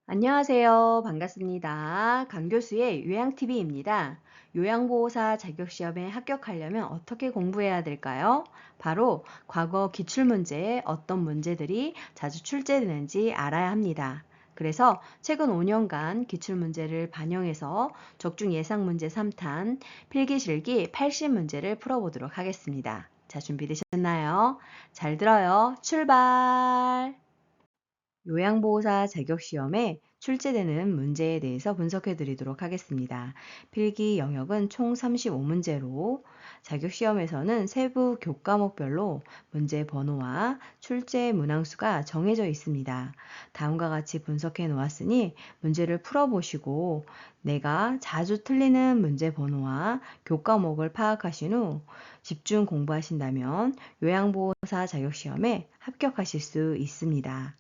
안녕하세요. 반갑습니다. 강 교수의 요양TV입니다. 요양보호사 자격시험에 합격하려면 어떻게 공부해야 될까요? 바로 과거 기출문제에 어떤 문제들이 자주 출제되는지 알아야 합니다. 그래서 최근 5년간 기출문제를 반영해서 적중 예상문제 3탄, 필기실기 80문제를 풀어보도록 하겠습니다. 자, 준비되셨나요? 잘 들어요. 출발! 요양보호사 자격시험에 출제되는 문제에 대해서 분석해 드리도록 하겠습니다. 필기 영역은 총 35문제로 자격시험에서는 세부 교과목별로 문제 번호와 출제 문항수가 정해져 있습니다. 다음과 같이 분석해 놓았으니 문제를 풀어보시고 내가 자주 틀리는 문제 번호와 교과목을 파악하신 후 집중 공부하신다면 요양보호사 자격시험에 합격하실 수 있습니다.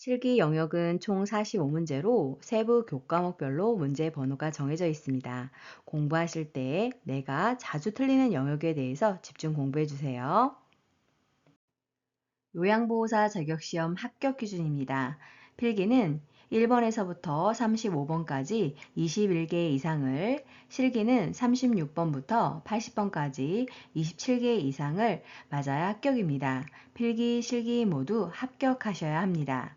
실기 영역은 총 45문제로 세부 교과목별로 문제 번호가 정해져 있습니다. 공부하실 때 내가 자주 틀리는 영역에 대해서 집중 공부해 주세요. 요양보호사 자격시험 합격 기준입니다. 필기는 1번에서부터 35번까지 21개 이상을, 실기는 36번부터 80번까지 27개 이상을 맞아야 합격입니다. 필기, 실기 모두 합격하셔야 합니다.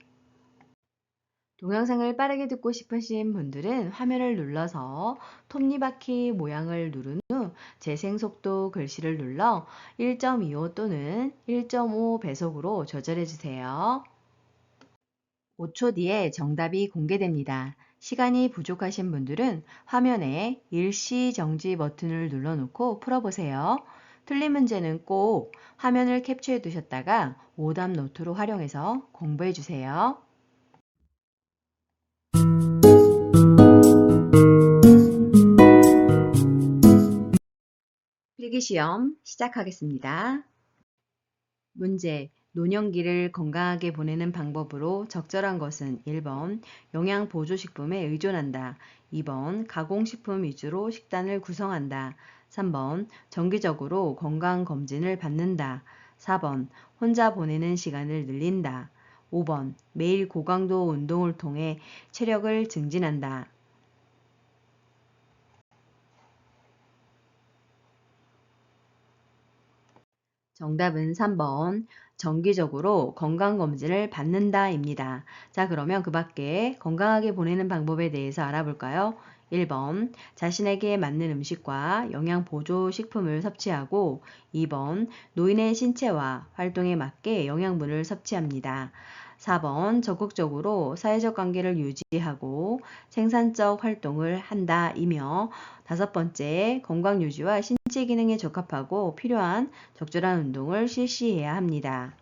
동영상을 빠르게 듣고 싶으신 분들은 화면을 눌러서 톱니바퀴 모양을 누른 후 재생속도 글씨를 눌러 1.25 또는 1.5 배속으로 조절해 주세요. 5초 뒤에 정답이 공개됩니다. 시간이 부족하신 분들은 화면에 일시 정지 버튼을 눌러놓고 풀어보세요. 틀린 문제는 꼭 화면을 캡처해 두셨다가 오답 노트로 활용해서 공부해 주세요. 필기시험 시작하겠습니다. 문제, 노년기를 건강하게 보내는 방법으로 적절한 것은 1번 영양보조식품에 의존한다. 2번 가공식품 위주로 식단을 구성한다. 3번 정기적으로 건강검진을 받는다. 4번 혼자 보내는 시간을 늘린다. 5번 매일 고강도 운동을 통해 체력을 증진한다. 정답은 3번 정기적으로 건강검진을 받는다입니다. 자, 그러면 그 밖에 건강하게 보내는 방법에 대해서 알아볼까요? 1번 자신에게 맞는 음식과 영양보조식품을 섭취하고 2번 노인의 신체와 활동에 맞게 영양분을 섭취합니다. 4번 적극적으로 사회적 관계를 유지하고 생산적 활동을 한다이며 5번째 건강 유지와 신체 기능에 적합하고 필요한 적절한 운동을 실시해야 합니다.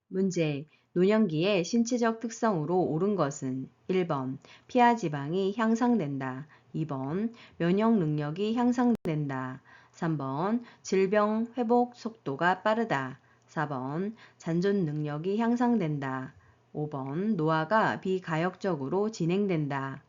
문제, 노년기의 신체적 특성으로 옳은 것은 1번 피하 지방이 향상된다. 2번 면역 능력이 향상된다. 3번 질병 회복 속도가 빠르다. 4번 잔존 능력이 향상된다. 5번 노화가 비가역적으로 진행된다.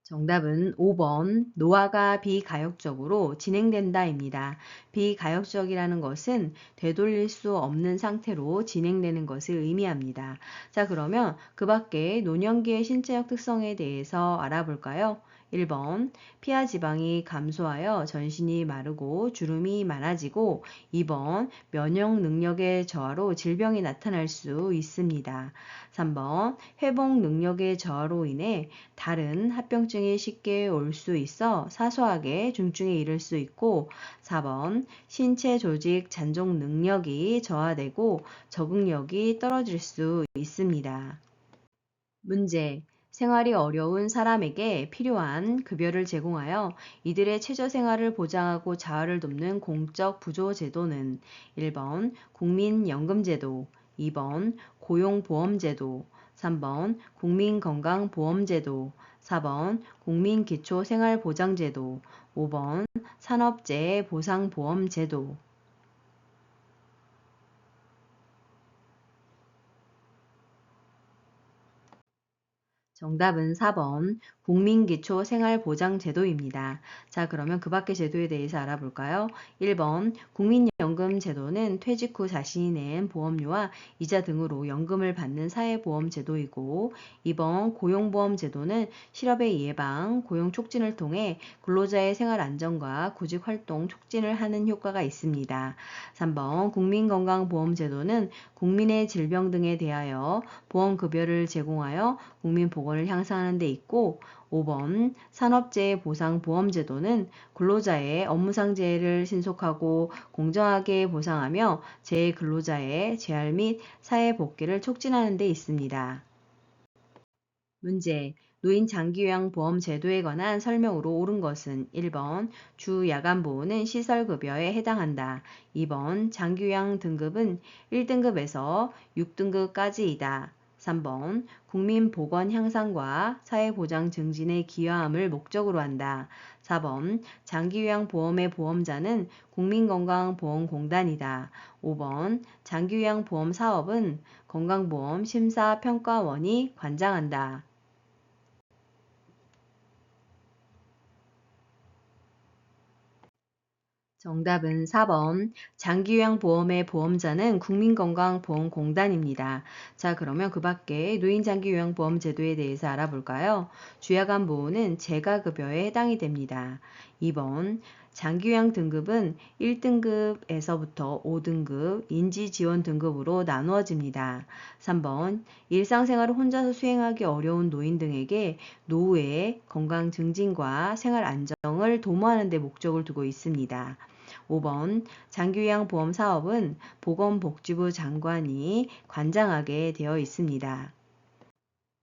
정답은 5번 노화가 비가역적으로 진행된다입니다. 비가역적이라는 것은 되돌릴 수 없는 상태로 진행되는 것을 의미합니다. 자, 그러면 그 밖에 노년기의 신체적 특성에 대해서 알아볼까요? 1번 피하 지방이 감소하여 전신이 마르고 주름이 많아지고 2번 면역 능력의 저하로 질병이 나타날 수 있습니다. 3번 회복 능력의 저하로 인해 다른 합병증이 쉽게 올 수 있어 사소하게 중증에 이를 수 있고 4번 신체 조직 잔존 능력이 저하되고 적응력이 떨어질 수 있습니다. 문제 생활이 어려운 사람에게 필요한 급여를 제공하여 이들의 최저 생활을 보장하고 자아를 돕는 공적 부조 제도는 1번 국민연금제도, 2번 고용보험제도, 3번 국민건강보험제도, 4번 국민기초생활보장제도, 5번 산업재해보상보험제도. 정답은 4번 국민기초생활보장제도입니다. 자, 그러면 그 밖의 제도에 대해서 알아볼까요? 1번 국민연금제도는 퇴직 후 자신이 낸 보험료와 이자 등으로 연금을 받는 사회보험제도이고, 2번 고용보험제도는 실업의 예방, 고용 촉진을 통해 근로자의 생활 안정과 구직 활동 촉진을 하는 효과가 있습니다. 3번 국민건강보험제도는 국민의 질병 등에 대하여 보험급여를 제공하여 국민 보건을 향상하는 데 있고, 5번 산업재해보상보험제도는 근로자의 업무상 재해를 신속하고 공정하게 보상하며 재해 근로자의 재활 및 사회 복귀를 촉진하는 데 있습니다. 문제. 노인 장기요양 보험 제도에 관한 설명으로 옳은 것은 1번 주 야간 보호는 시설급여에 해당한다. 2번 장기요양 등급은 1등급에서 6등급까지이다. 3번 국민보건 향상과 사회보장 증진에 기여함을 목적으로 한다. 4번 장기요양보험의 보험자는 국민건강보험공단이다. 5번 장기요양보험 사업은 건강보험 심사평가원이 관장한다. 정답은 4번 장기요양보험의 보험자는 국민건강보험공단입니다. 자, 그러면 그 밖에 노인장기요양보험 제도에 대해서 알아볼까요? 주야간 보호는 재가급여에 해당이 됩니다. 2번 장기요양 등급은 1등급에서부터 5등급 인지지원 등급으로 나누어집니다. 3번 일상생활을 혼자서 수행하기 어려운 노인 등에게 노후의 건강 증진과 생활 안정을 도모하는 데 목적을 두고 있습니다. 5번 장기요양보험 사업은 보건복지부 장관이 관장하게 되어 있습니다.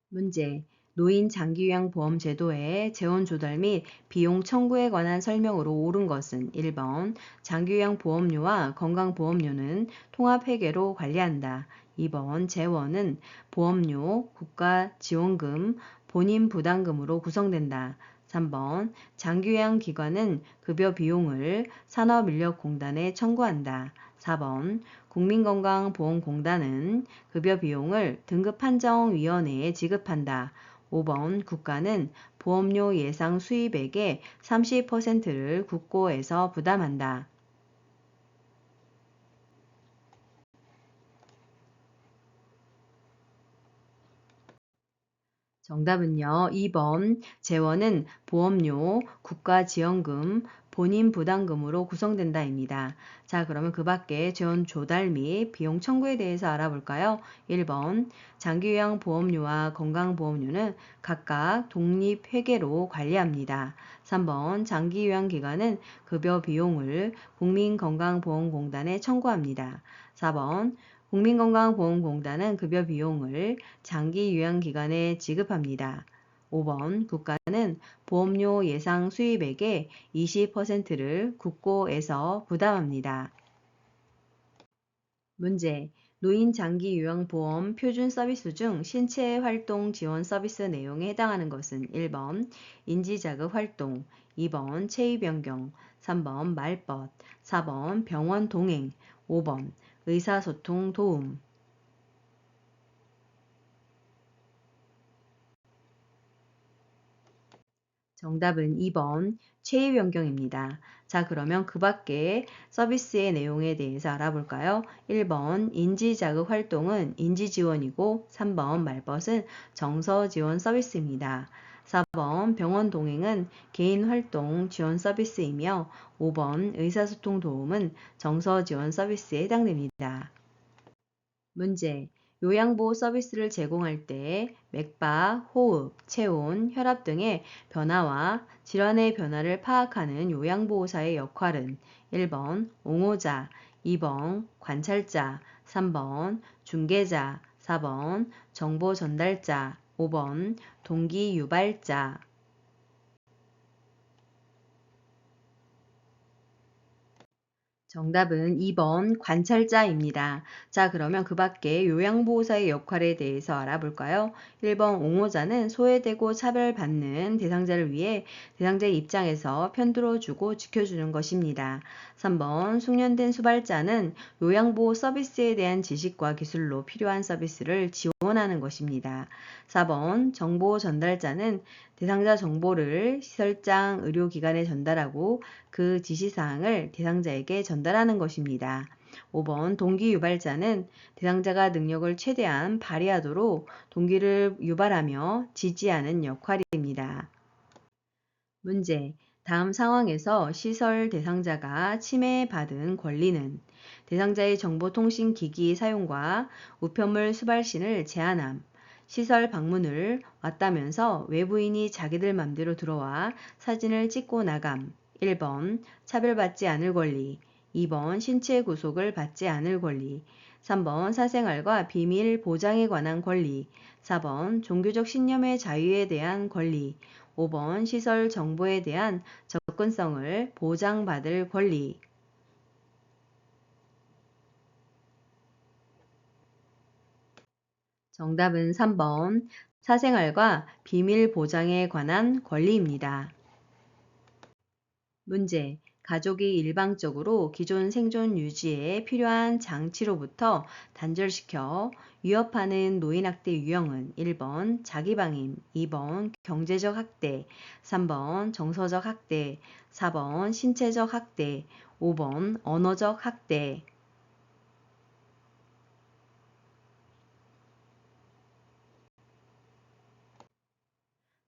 문제. 노인 장기요양보험 제도의 재원 조달 및 비용 청구에 관한 설명으로 옳은 것은 1번 장기요양보험료와 건강보험료는 통합회계로 관리한다. 2번 재원은 보험료, 국가지원금, 본인부담금으로 구성된다. 3번 장기요양기관은 급여 비용을 산업인력공단에 청구한다. 4번 국민건강보험공단은 급여 비용을 등급판정위원회에 지급한다. 5번 국가는 보험료 예상 수입액의 30%를 국고에서 부담한다. 정답은요. 2번 재원은 보험료, 국가지원금, 본인부담금으로 구성된다입니다. 자, 그러면 그 밖에 재원 조달 및 비용 청구에 대해서 알아볼까요? 1번 장기요양 보험료와 건강보험료는 각각 독립회계로 관리합니다. 3번 장기요양기관은 급여 비용을 국민건강보험공단에 청구합니다. 4번 국민건강보험공단은 급여 비용을 장기요양기관에 지급합니다. 5번 국가는 보험료 예상 수입액의 20%를 국고에서 부담합니다. 문제. 노인 장기 요양보험 표준 서비스 중 신체 활동 지원 서비스 내용에 해당하는 것은 1번 인지자극 활동, 2번 체위 변경, 3번 말벗, 4번 병원 동행, 5번 의사소통 도움. 정답은 2번 체위 변경입니다. 자, 그러면 그 밖에 서비스의 내용에 대해서 알아볼까요? 1번 인지자극 활동은 인지지원이고 3번 말벗은 정서지원 서비스입니다. 4번 병원 동행은 개인활동 지원 서비스이며 5번 의사소통 도움은 정서지원 서비스에 해당됩니다. 문제. 요양보호 서비스를 제공할 때 맥박, 호흡, 체온, 혈압 등의 변화와 질환의 변화를 파악하는 요양보호사의 역할은 1번 옹호자, 2번 관찰자, 3번 중개자, 4번 정보 전달자, 5번 동기 유발자. 정답은 2번 관찰자입니다. 자, 그러면 그 밖에 요양보호사의 역할에 대해서 알아볼까요? 1번 옹호자는 소외되고 차별받는 대상자를 위해 대상자의 입장에서 편들어주고 지켜주는 것입니다. 3번 숙련된 수발자는 요양보호 서비스에 대한 지식과 기술로 필요한 서비스를 지원하는 것입니다. 4번 정보 전달자는 대상자 정보를 시설장, 의료기관에 전달하고 그 지시사항을 대상자에게 전달하는 것입니다. 5번 동기 유발자는 대상자가 능력을 최대한 발휘하도록 동기를 유발하며 지지하는 역할입니다. 문제. 다음 상황에서 시설 대상자가 침해받은 권리는 대상자의 정보통신기기 사용과 우편물 수발신을 제한함, 시설 방문을 왔다면서 외부인이 자기들 맘대로 들어와 사진을 찍고 나감. 1번 차별받지 않을 권리, 2번 신체 구속을 받지 않을 권리, 3번 사생활과 비밀 보장에 관한 권리, 4번 종교적 신념의 자유에 대한 권리, 5번 시설 정보에 대한 접근성을 보장받을 권리. 정답은 3번 사생활과 비밀 보장에 관한 권리입니다. 문제. 가족이 일방적으로 기존 생존 유지에 필요한 장치로부터 단절시켜 위협하는 노인학대 유형은 1번 자기방임, 2번 경제적 학대, 3번 정서적 학대, 4번 신체적 학대, 5번 언어적 학대.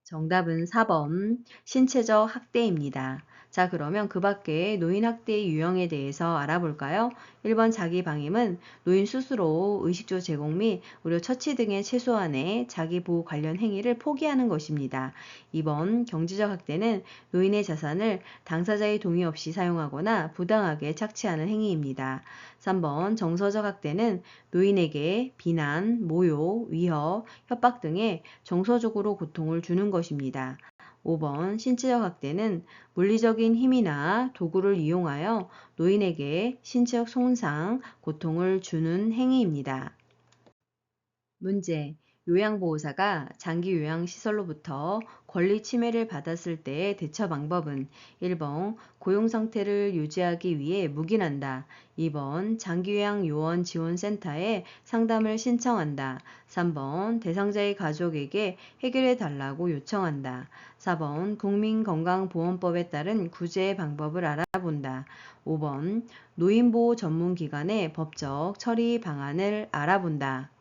정답은 4번 신체적 학대입니다. 자, 그러면 그 밖에 노인 학대의 유형에 대해서 알아볼까요? 1번 자기 방임은 노인 스스로 의식주 제공 및 의료 처치 등의 최소한의 자기 보호 관련 행위를 포기하는 것입니다. 2번 경제적 학대는 노인의 자산을 당사자의 동의 없이 사용하거나 부당하게 착취하는 행위입니다. 3번 정서적 학대는 노인에게 비난, 모욕, 위협, 협박 등의 정서적으로 고통을 주는 것입니다. 5번 신체적 학대는 물리적인 힘이나 도구를 이용하여 노인에게 신체적 손상, 고통을 주는 행위입니다. 문제. 요양보호사가 장기 요양시설로부터 권리 침해를 받았을 때의 대처 방법은 1번 고용 상태를 유지하기 위해 묵인한다. 2번 장기요양 요원 지원센터에 상담을 신청한다. 3번 대상자의 가족에게 해결해 달라고 요청한다. 4번 국민건강보험법에 따른 구제 방법을 알아본다. 5번 노인보호 전문기관의 법적 처리 방안을 알아본다.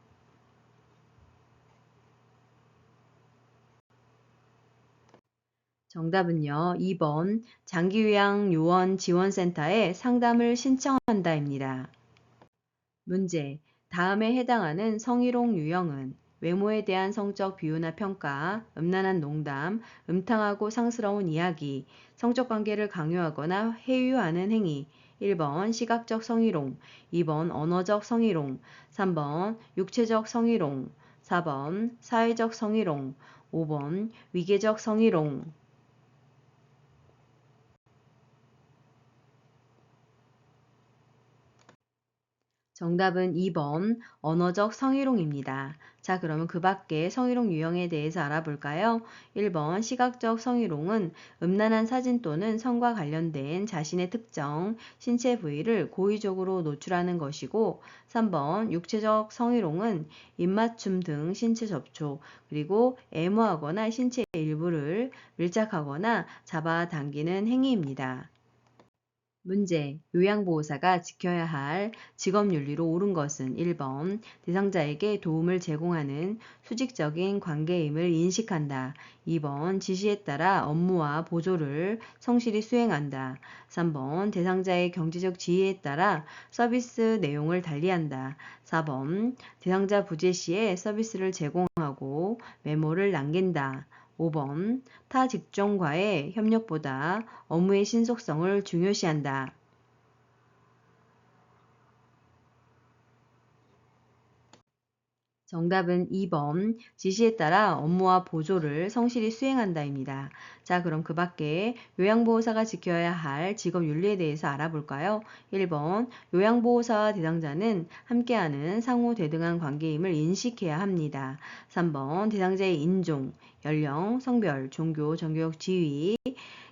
정답은요. 2번 장기요양 요원 지원센터에 상담을 신청한다입니다. 문제. 다음에 해당하는 성희롱 유형은 외모에 대한 성적 비유나 평가, 음란한 농담, 음탕하고 상스러운 이야기, 성적 관계를 강요하거나 회유하는 행위. 1번 시각적 성희롱, 2번 언어적 성희롱, 3번 육체적 성희롱, 4번 사회적 성희롱, 5번 위계적 성희롱. 정답은 2번 언어적 성희롱입니다. 자, 그러면 그 밖에 성희롱 유형에 대해서 알아볼까요? 1번 시각적 성희롱은 음란한 사진 또는 성과 관련된 자신의 특정 신체 부위를 고의적으로 노출하는 것이고 3번 육체적 성희롱은 입맞춤 등 신체 접촉 그리고 애무하거나 신체 일부를 밀착하거나 잡아당기는 행위입니다. 문제. 요양보호사가 지켜야 할 직업윤리로 옳은 것은 1번 대상자에게 도움을 제공하는 수직적인 관계임을 인식한다. 2번 지시에 따라 업무와 보조를 성실히 수행한다. 3번 대상자의 경제적 지위에 따라 서비스 내용을 달리한다. 4번 대상자 부재 시에 서비스를 제공하고 메모를 남긴다. 5번 타 직종과의 협력보다 업무의 신속성을 중요시한다. 정답은 2번 지시에 따라 업무와 보조를 성실히 수행한다입니다. 자, 그럼 그 밖에 요양보호사가 지켜야 할 직업 윤리에 대해서 알아볼까요? 1번 요양보호사와 대상자는 함께하는 상호 대등한 관계임을 인식해야 합니다. 3번 대상자의 인종, 연령, 성별, 종교, 정교육, 지위,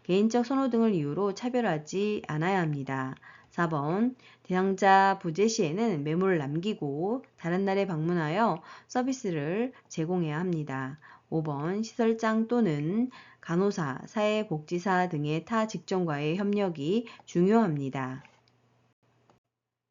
개인적 선호 등을 이유로 차별하지 않아야 합니다. 4번 대상자 부재 시에는 메모를 남기고 다른 날에 방문하여 서비스를 제공해야 합니다. 5번 시설장 또는 간호사, 사회복지사 등의 타 직종과의 협력이 중요합니다.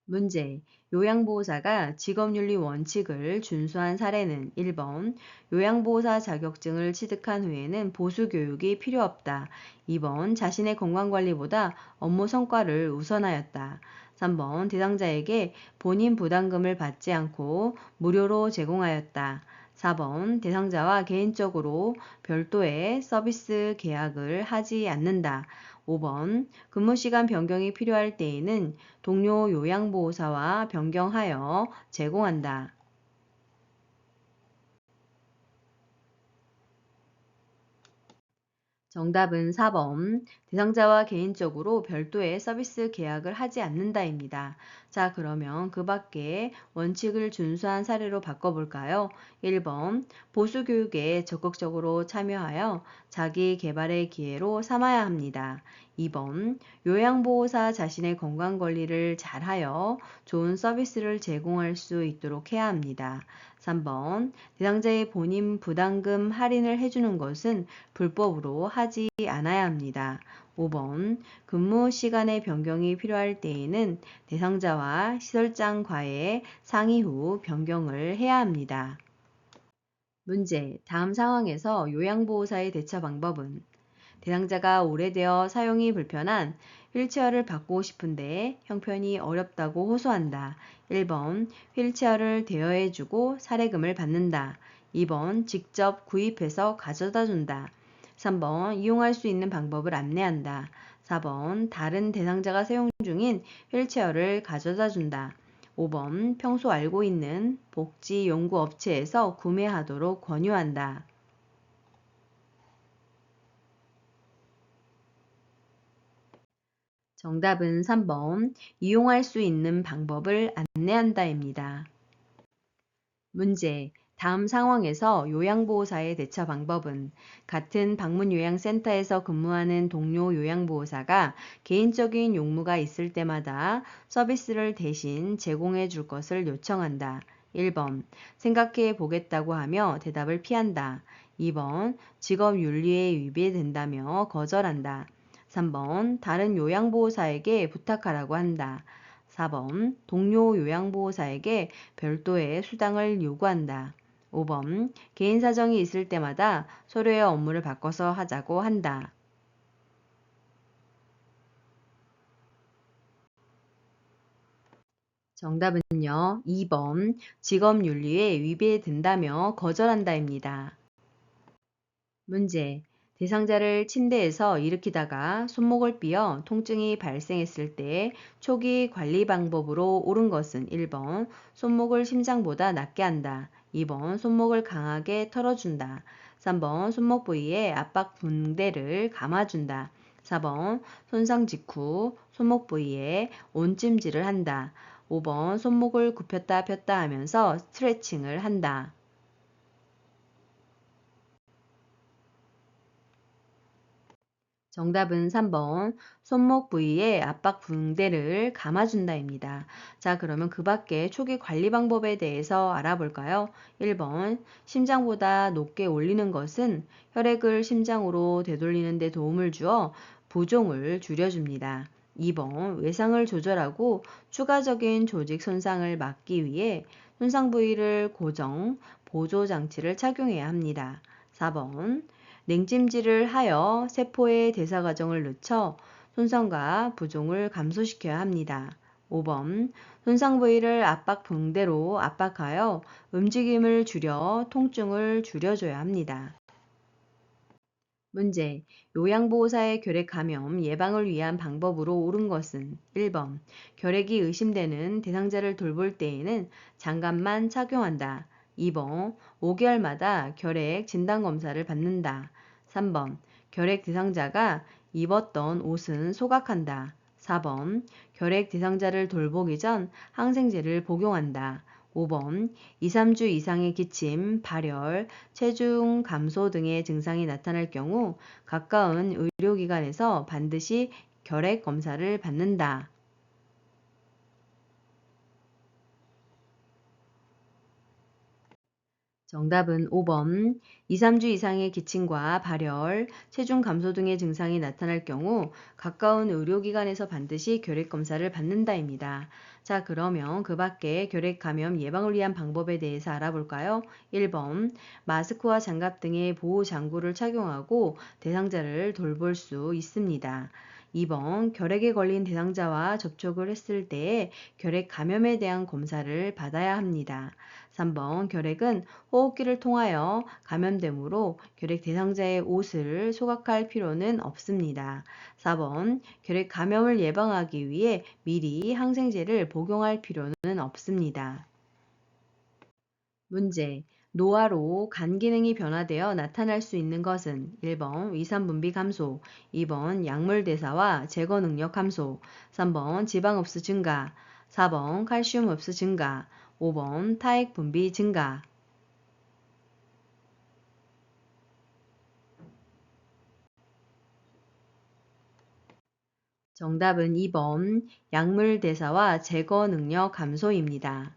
문제. 요양보호사가 직업윤리 원칙을 준수한 사례는 1번 요양보호사 자격증을 취득한 후에는 보수교육이 필요 없다. 2번 자신의 건강관리보다 업무 성과를 우선하였다. 3번 대상자에게 본인 부담금을 받지 않고 무료로 제공하였다. 4번 대상자와 개인적으로 별도의 서비스 계약을 하지 않는다. 5번 근무시간 변경이 필요할 때에는 동료 요양보호사와 변경하여 제공한다. 정답은 4번. 대상자와 개인적으로 별도의 서비스 계약을 하지 않는다입니다. 자, 그러면 그 밖에 원칙을 준수한 사례로 바꿔볼까요? 1번. 보수교육에 적극적으로 참여하여 자기 개발의 기회로 삼아야 합니다. 2번. 요양보호사 자신의 건강관리를 잘하여 좋은 서비스를 제공할 수 있도록 해야 합니다. 3번. 대상자의 본인 부담금 할인을 해주는 것은 불법으로 하지 않아야 합니다. 5번. 근무 시간의 변경이 필요할 때에는 대상자와 시설장과의 상의 후 변경을 해야 합니다. 문제. 다음 상황에서 요양보호사의 대처 방법은 대상자가 오래되어 사용이 불편한 휠체어를 바꾸고 싶은데 형편이 어렵다고 호소한다. 1번 휠체어를 대여해주고 사례금을 받는다. 2번 직접 구입해서 가져다 준다. 3번 이용할 수 있는 방법을 안내한다. 4번 다른 대상자가 사용 중인 휠체어를 가져다 준다. 5번 평소 알고 있는 복지 연구 업체에서 구매하도록 권유한다. 정답은 3번 이용할 수 있는 방법을 안내한다입니다. 문제. 다음 상황에서 요양보호사의 대처 방법은 같은 방문요양센터에서 근무하는 동료 요양보호사가 개인적인 용무가 있을 때마다 서비스를 대신 제공해 줄 것을 요청한다. 1번. 생각해 보겠다고 하며 대답을 피한다. 2번. 직업윤리에 위배된다며 거절한다. 3번. 다른 요양보호사에게 부탁하라고 한다. 4번. 동료 요양보호사에게 별도의 수당을 요구한다. 5번. 개인 사정이 있을 때마다 서로의 업무를 바꿔서 하자고 한다. 정답은요. 2번. 직업윤리에 위배된다며 거절한다입니다. 문제. 대상자를 침대에서 일으키다가 손목을 삐어 통증이 발생했을 때 초기 관리 방법으로 옳은 것은 1번 손목을 심장보다 낮게 한다. 2번 손목을 강하게 털어준다. 3번 손목 부위에 압박 붕대를 감아준다. 4번 손상 직후 손목 부위에 온찜질을 한다. 5번 손목을 굽혔다 폈다 하면서 스트레칭을 한다. 정답은 3번 손목 부위에 압박 붕대를 감아준다입니다. 자, 그러면 그 밖에 초기 관리 방법에 대해서 알아볼까요? 1번 심장보다 높게 올리는 것은 혈액을 심장으로 되돌리는 데 도움을 주어 부종을 줄여줍니다. 2번 외상을 조절하고 추가적인 조직 손상을 막기 위해 손상 부위를 고정, 보조 장치를 착용해야 합니다. 4번 냉찜질을 하여 세포의 대사 과정을 늦춰 손상과 부종을 감소시켜야 합니다. 5번 손상 부위를 압박 붕대로 압박하여 움직임을 줄여 통증을 줄여줘야 합니다. 문제. 요양보호사의 결핵 감염 예방을 위한 방법으로 옳은 것은 1번. 결핵이 의심되는 대상자를 돌볼 때에는 장갑만 착용한다. 2번 5개월마다 결핵 진단검사를 받는다. 3번 결핵 대상자가 입었던 옷은 소각한다. 4번 결핵 대상자를 돌보기 전 항생제를 복용한다. 5번 2, 3주 이상의 기침, 발열, 체중 감소 등의 증상이 나타날 경우 가까운 의료기관에서 반드시 결핵 검사를 받는다. 정답은 5번. 2, 3주 이상의 기침과 발열, 체중 감소 등의 증상이 나타날 경우 가까운 의료기관에서 반드시 결핵 검사를 받는다입니다. 자, 그러면 그 밖에 결핵 감염 예방을 위한 방법에 대해서 알아볼까요? 1번. 마스크와 장갑 등의 보호 장구를 착용하고 대상자를 돌볼 수 있습니다. 2번. 결핵에 걸린 대상자와 접촉을 했을 때 결핵 감염에 대한 검사를 받아야 합니다. 3번. 결핵은 호흡기를 통하여 감염되므로 결핵 대상자의 옷을 소각할 필요는 없습니다. 4번. 결핵 감염을 예방하기 위해 미리 항생제를 복용할 필요는 없습니다. 문제. 노화로 간 기능이 변화되어 나타날 수 있는 것은 1번 위산 분비 감소, 2번 약물 대사와 제거 능력 감소, 3번 지방 흡수 증가, 4번 칼슘 흡수 증가, 5번 타액 분비 증가. 정답은 2번 약물 대사와 제거 능력 감소입니다.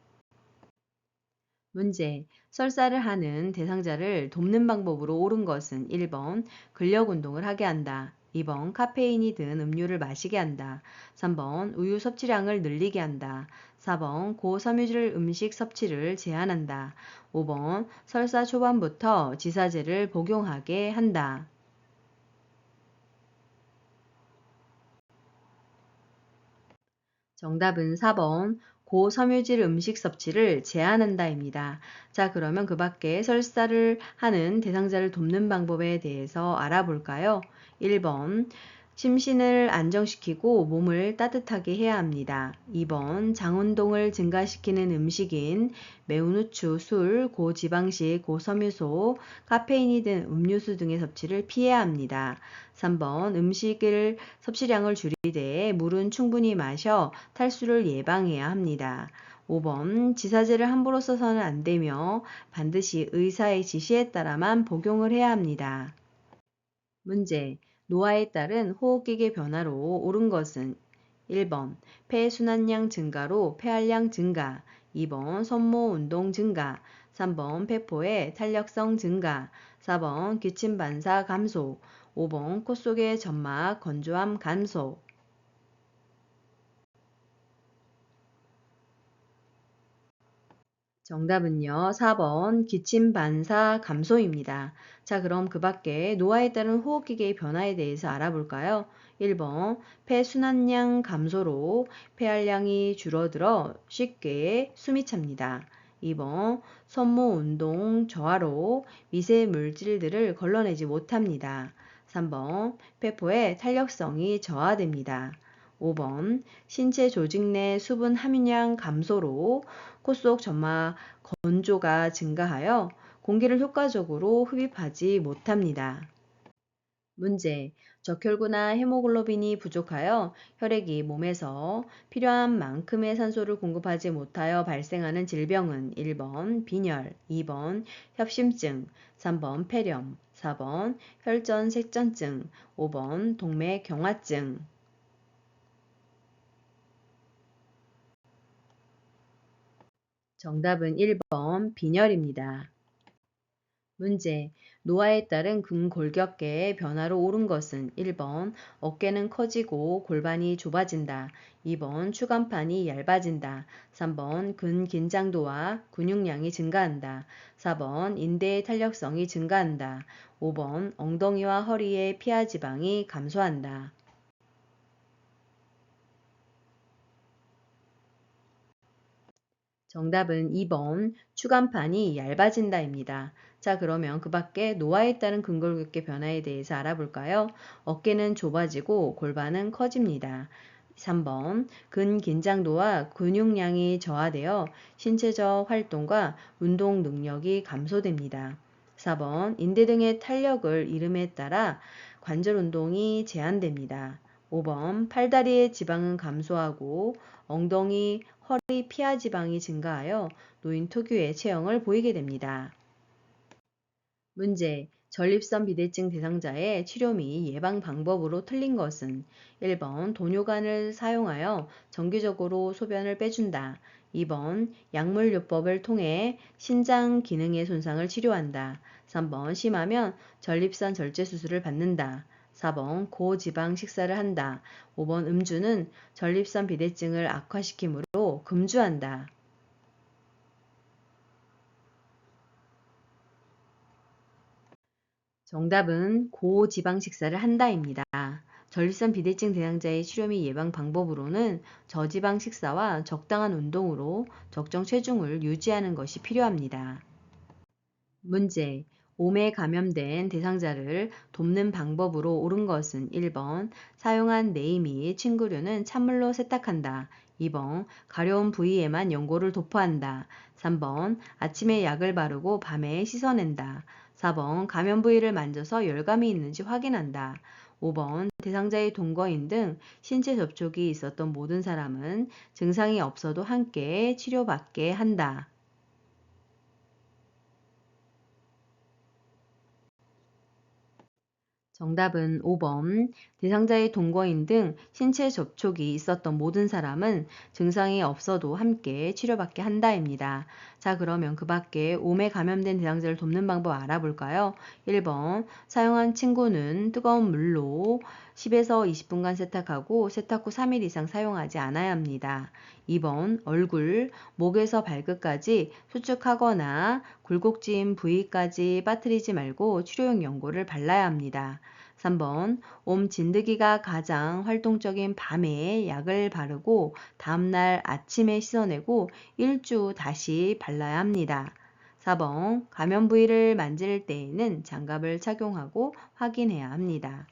문제. 설사를 하는 대상자를 돕는 방법으로 옳은 것은 1번 근력 운동을 하게 한다. 2번 카페인이 든 음료를 마시게 한다. 3번 우유 섭취량을 늘리게 한다. 4번 고섬유질 음식 섭취를 제한한다. 5번 설사 초반부터 지사제를 복용하게 한다. 정답은 4번 고섬유질 음식 섭취를 제한한다입니다. 자, 그러면 그 밖에 설사를 하는 대상자를 돕는 방법에 대해서 알아볼까요? 1번 심신을 안정시키고 몸을 따뜻하게 해야 합니다. 2번 장운동을 증가시키는 음식인 매운 후추, 술, 고지방식, 고섬유소, 카페인이 든 음료수 등의 섭취를 피해야 합니다. 3번 음식을 섭취량을 줄이되 물은 충분히 마셔 탈수를 예방해야 합니다. 5번 지사제를 함부로 써서는 안 되며 반드시 의사의 지시에 따라만 복용을 해야 합니다. 문제. 노화에 따른 호흡기계 변화로 옳은 것은 1번 폐순환량 증가로 폐활량 증가, 2번 손모 운동 증가, 3번 폐포의 탄력성 증가, 4번 기침 반사 감소, 5번 코 속의 점막 건조함 감소. 정답은요, 4번 기침 반사 감소입니다. 자, 그럼 그 밖에 노화에 따른 호흡기계의 변화에 대해서 알아볼까요? 1번 폐순환량 감소로 폐활량이 줄어들어 쉽게 숨이 찹니다. 2번 손모 운동 저하로 미세 물질들을 걸러내지 못합니다. 3번 폐포의 탄력성이 저하됩니다. 5번 신체 조직 내 수분 함유량 감소로 코 속 점막 건조가 증가하여 공기를 효과적으로 흡입하지 못합니다. 문제. 적혈구나 헤모글로빈이 부족하여 혈액이 몸에서 필요한 만큼의 산소를 공급하지 못하여 발생하는 질병은 1번 빈혈, 2번 협심증, 3번 폐렴, 4번 혈전색전증, 5번 동맥경화증. 정답은 1번 빈혈입니다. 문제. 노화에 따른 근골격계의 변화로 옳은 것은 1번 어깨는 커지고 골반이 좁아진다. 2번 추간판이 얇아진다. 3번 근긴장도와 근육량이 증가한다. 4번 인대의 탄력성이 증가한다. 5번 엉덩이와 허리의 피하 지방이 감소한다. 정답은 2번 추간판이 얇아진다입니다. 자, 그러면 그 밖에 노화에 따른 근골격계 변화에 대해서 알아볼까요? 어깨는 좁아지고 골반은 커집니다. 3번 근긴장도와 근육량이 저하되어 신체적 활동과 운동 능력이 감소됩니다. 4번 인대 등의 탄력을 잃음에 따라 관절 운동이 제한됩니다. 5번 팔다리의 지방은 감소하고 엉덩이, 허리, 피하 지방이 증가하여 노인 특유의 체형을 보이게 됩니다. 문제. 전립선 비대증 대상자의 치료 및 예방 방법으로 틀린 것은 1번 돈요관을 사용하여 정기적으로 소변을 빼준다. 2번 약물요법을 통해 신장 기능의 손상을 치료한다. 3번 심하면 전립선 절제 수술을 받는다. 4번 고지방 식사를 한다. 5번 음주는 전립선 비대증을 악화시키므로 금주한다. 정답은 고지방 식사를 한다입니다. 전립선 비대증 대상자의 치료 및 예방 방법으로는 저지방 식사와 적당한 운동으로 적정 체중을 유지하는 것이 필요합니다. 문제. 몸에 감염된 대상자를 돕는 방법으로 옳은 것은 1번 사용한 네이 및 침구류는 찬물로 세탁한다. 2번 가려운 부위에만 연고를 도포한다. 3번 아침에 약을 바르고 밤에 씻어낸다. 4번 감염 부위를 만져서 열감이 있는지 확인한다. 5번 대상자의 동거인 등 신체 접촉이 있었던 모든 사람은 증상이 없어도 함께 치료받게 한다. 정답은 5번. 대상자의 동거인 등 신체 접촉이 있었던 모든 사람은 증상이 없어도 함께 치료받게 한다입니다. 자, 그러면 그 밖에 몸에 감염된 대상자를 돕는 방법 알아볼까요? 1번. 사용한 침구는 뜨거운 물로 10에서 20분간 세탁하고 세탁 후 3일 이상 사용하지 않아야 합니다. 2번. 얼굴, 목에서 발끝까지 수축하거나 굴곡진 부위까지 빠뜨리지 말고 치료용 연고를 발라야 합니다. 3번 옴 진드기가 가장 활동적인 밤에 약을 바르고 다음날 아침에 씻어내고 일주 다시 발라야 합니다. 4번 감염 부위를 만질 때에는 장갑을 착용하고 확인해야 합니다.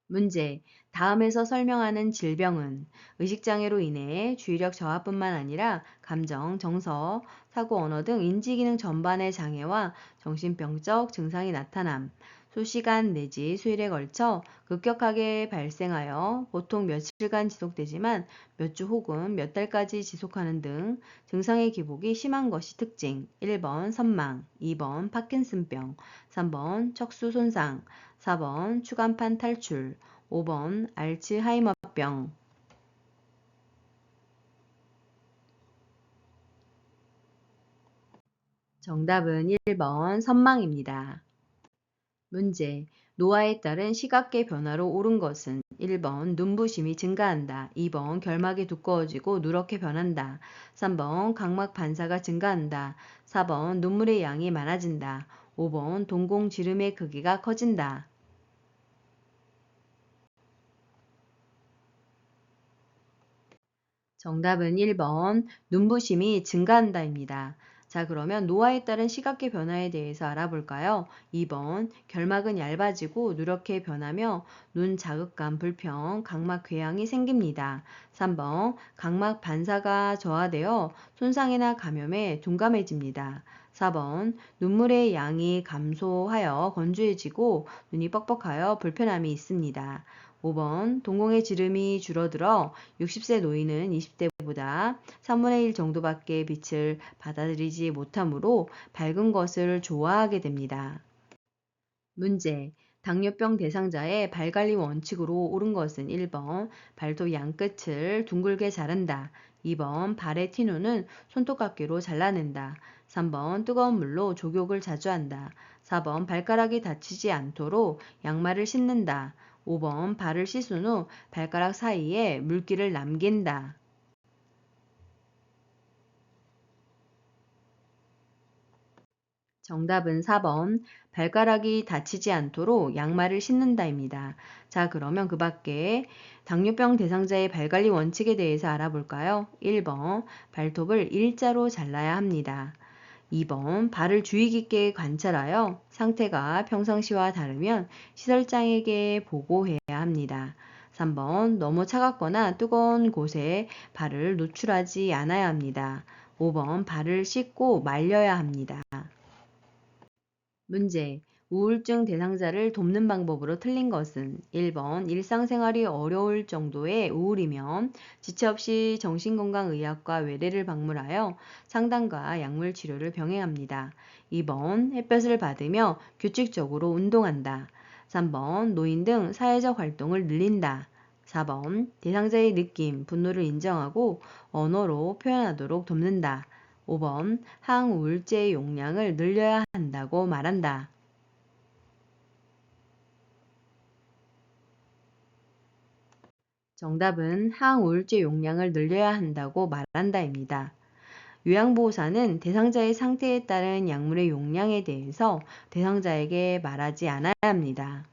문제. 다음에서 설명하는 질병은 의식장애로 인해 주의력 저하뿐만 아니라 감정, 정서, 사고, 언어 등 인지기능 전반의 장애와 정신병적 증상이 나타남, 수시간 내지 수일에 걸쳐 급격하게 발생하여 보통 며칠간 지속되지만 몇 주 혹은 몇 달까지 지속하는 등 증상의 기복이 심한 것이 특징. 1번 선망, 2번 파킨슨병, 3번 척수 손상, 4번 추간판 탈출, 5번 알츠하이머병. 정답은 1번 선망입니다. 문제. 노화에 따른 시각계 변화로 옳은 것은 1번 눈부심이 증가한다. 2번 결막이 두꺼워지고 누렇게 변한다. 3번 각막 반사가 증가한다. 4번 눈물의 양이 많아진다. 5번 동공지름의 크기가 커진다. 정답은 1번 눈부심이 증가한다입니다. 자, 그러면 노화에 따른 시각계 변화에 대해서 알아볼까요? 2번 결막은 얇아지고 누렇게 변하며 눈 자극감 불편, 각막 궤양이 생깁니다. 3번 각막 반사가 저하되어 손상이나 감염에 둔감해집니다. 4번 눈물의 양이 감소하여 건조해지고 눈이 뻑뻑하여 불편함이 있습니다. 5번 동공의 지름이 줄어들어 60세 노인은 20대보다 3분의 1 정도밖에 빛을 받아들이지 못하므로 밝은 것을 좋아하게 됩니다. 문제. 당뇨병 대상자의 발관리 원칙으로 옳은 것은 1번 발톱 양끝을 둥글게 자른다. 2번 발의 티눈은 손톱깎이로 잘라낸다. 3번 뜨거운 물로 족욕을 자주 한다. 4번 발가락이 다치지 않도록 양말을 신는다. 5번 발을 씻은 후 발가락 사이에 물기를 남긴다. 정답은 4번 발가락이 다치지 않도록 양말을 신는다입니다. 자, 그러면 그 밖에 당뇨병 대상자의 발관리 원칙에 대해서 알아볼까요? 1번 발톱을 일자로 잘라야 합니다. 2번 발을 주의 깊게 관찰하여 상태가 평상시와 다르면 시설장에게 보고해야 합니다. 3번 너무 차갑거나 뜨거운 곳에 발을 노출하지 않아야 합니다. 5번 발을 씻고 말려야 합니다. 문제. 우울증 대상자를 돕는 방법으로 틀린 것은 1번 일상생활이 어려울 정도의 우울이면 지체 없이 정신건강의학과 외래를 방문하여 상담과 약물 치료를 병행합니다. 2번 햇볕을 받으며 규칙적으로 운동한다. 3번 노인 등 사회적 활동을 늘린다. 4번 대상자의 느낌, 분노를 인정하고 언어로 표현하도록 돕는다. 5번 항우울제 용량을 늘려야 한다고 말한다. 정답은 항우울제 용량을 늘려야 한다고 말한다입니다. 요양보호사는 대상자의 상태에 따른 약물의 용량에 대해서 대상자에게 말하지 않아야 합니다.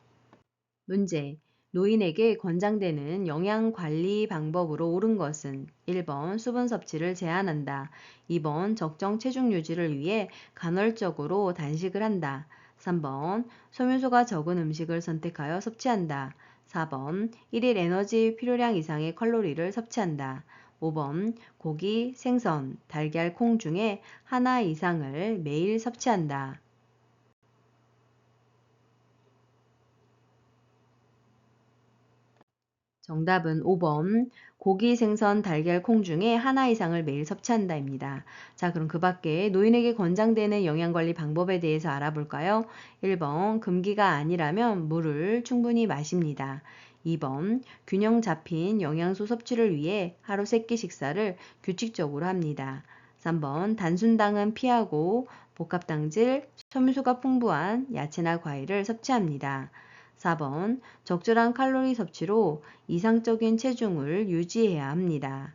문제. 노인에게 권장되는 영양관리 방법으로 옳은 것은 1번 수분 섭취를 제한한다. 2번 적정 체중 유지를 위해 간헐적으로 단식을 한다. 3번 소요소가 적은 음식을 선택하여 섭취한다. 4번 1일 에너지 필요량 이상의 칼로리를 섭취한다. 5번 고기, 생선, 달걀, 콩 중에 하나 이상을 매일 섭취한다. 정답은 5번 고기, 생선, 달걀, 콩 중에 하나 이상을 매일 섭취한다입니다. 자, 그럼 그 밖에 노인에게 권장되는 영양관리 방법에 대해서 알아볼까요? 1번 금기가 아니라면 물을 충분히 마십니다. 2번 균형 잡힌 영양소 섭취를 위해 하루 3끼 식사를 규칙적으로 합니다. 3번 단순당은 피하고 복합당질, 섬유소가 풍부한 야채나 과일을 섭취합니다. 4번 적절한 칼로리 섭취로 이상적인 체중을 유지해야 합니다.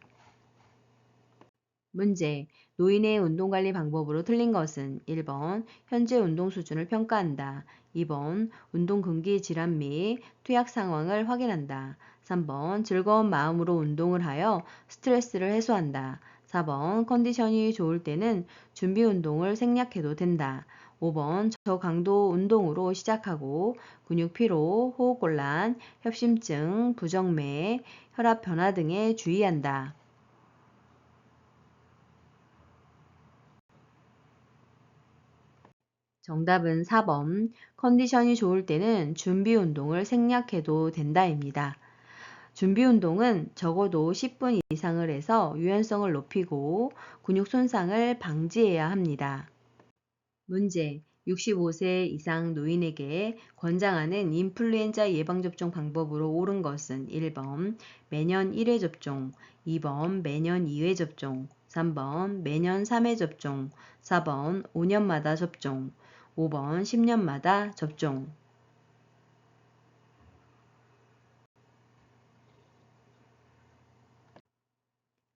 문제. 노인의 운동관리 방법으로 틀린 것은 1번 현재 운동 수준을 평가한다. 2번 운동 금기 질환 및 투약 상황을 확인한다. 3번 즐거운 마음으로 운동을 하여 스트레스를 해소한다. 4번 컨디션이 좋을 때는 준비 운동을 생략해도 된다. 5번 저강도 운동으로 시작하고 근육 피로, 호흡곤란, 협심증, 부정맥, 혈압 변화 등에 주의한다. 정답은 4번. 컨디션이 좋을 때는 준비 운동을 생략해도 된다입니다. 준비 운동은 적어도 10분 이상을 해서 유연성을 높이고 근육 손상을 방지해야 합니다. 문제. 65세 이상 노인에게 권장하는 인플루엔자 예방접종 방법으로 옳은 것은 1번 매년 1회 접종, 2번 매년 2회 접종, 3번 매년 3회 접종, 4번 5년마다 접종, 5번 10년마다 접종.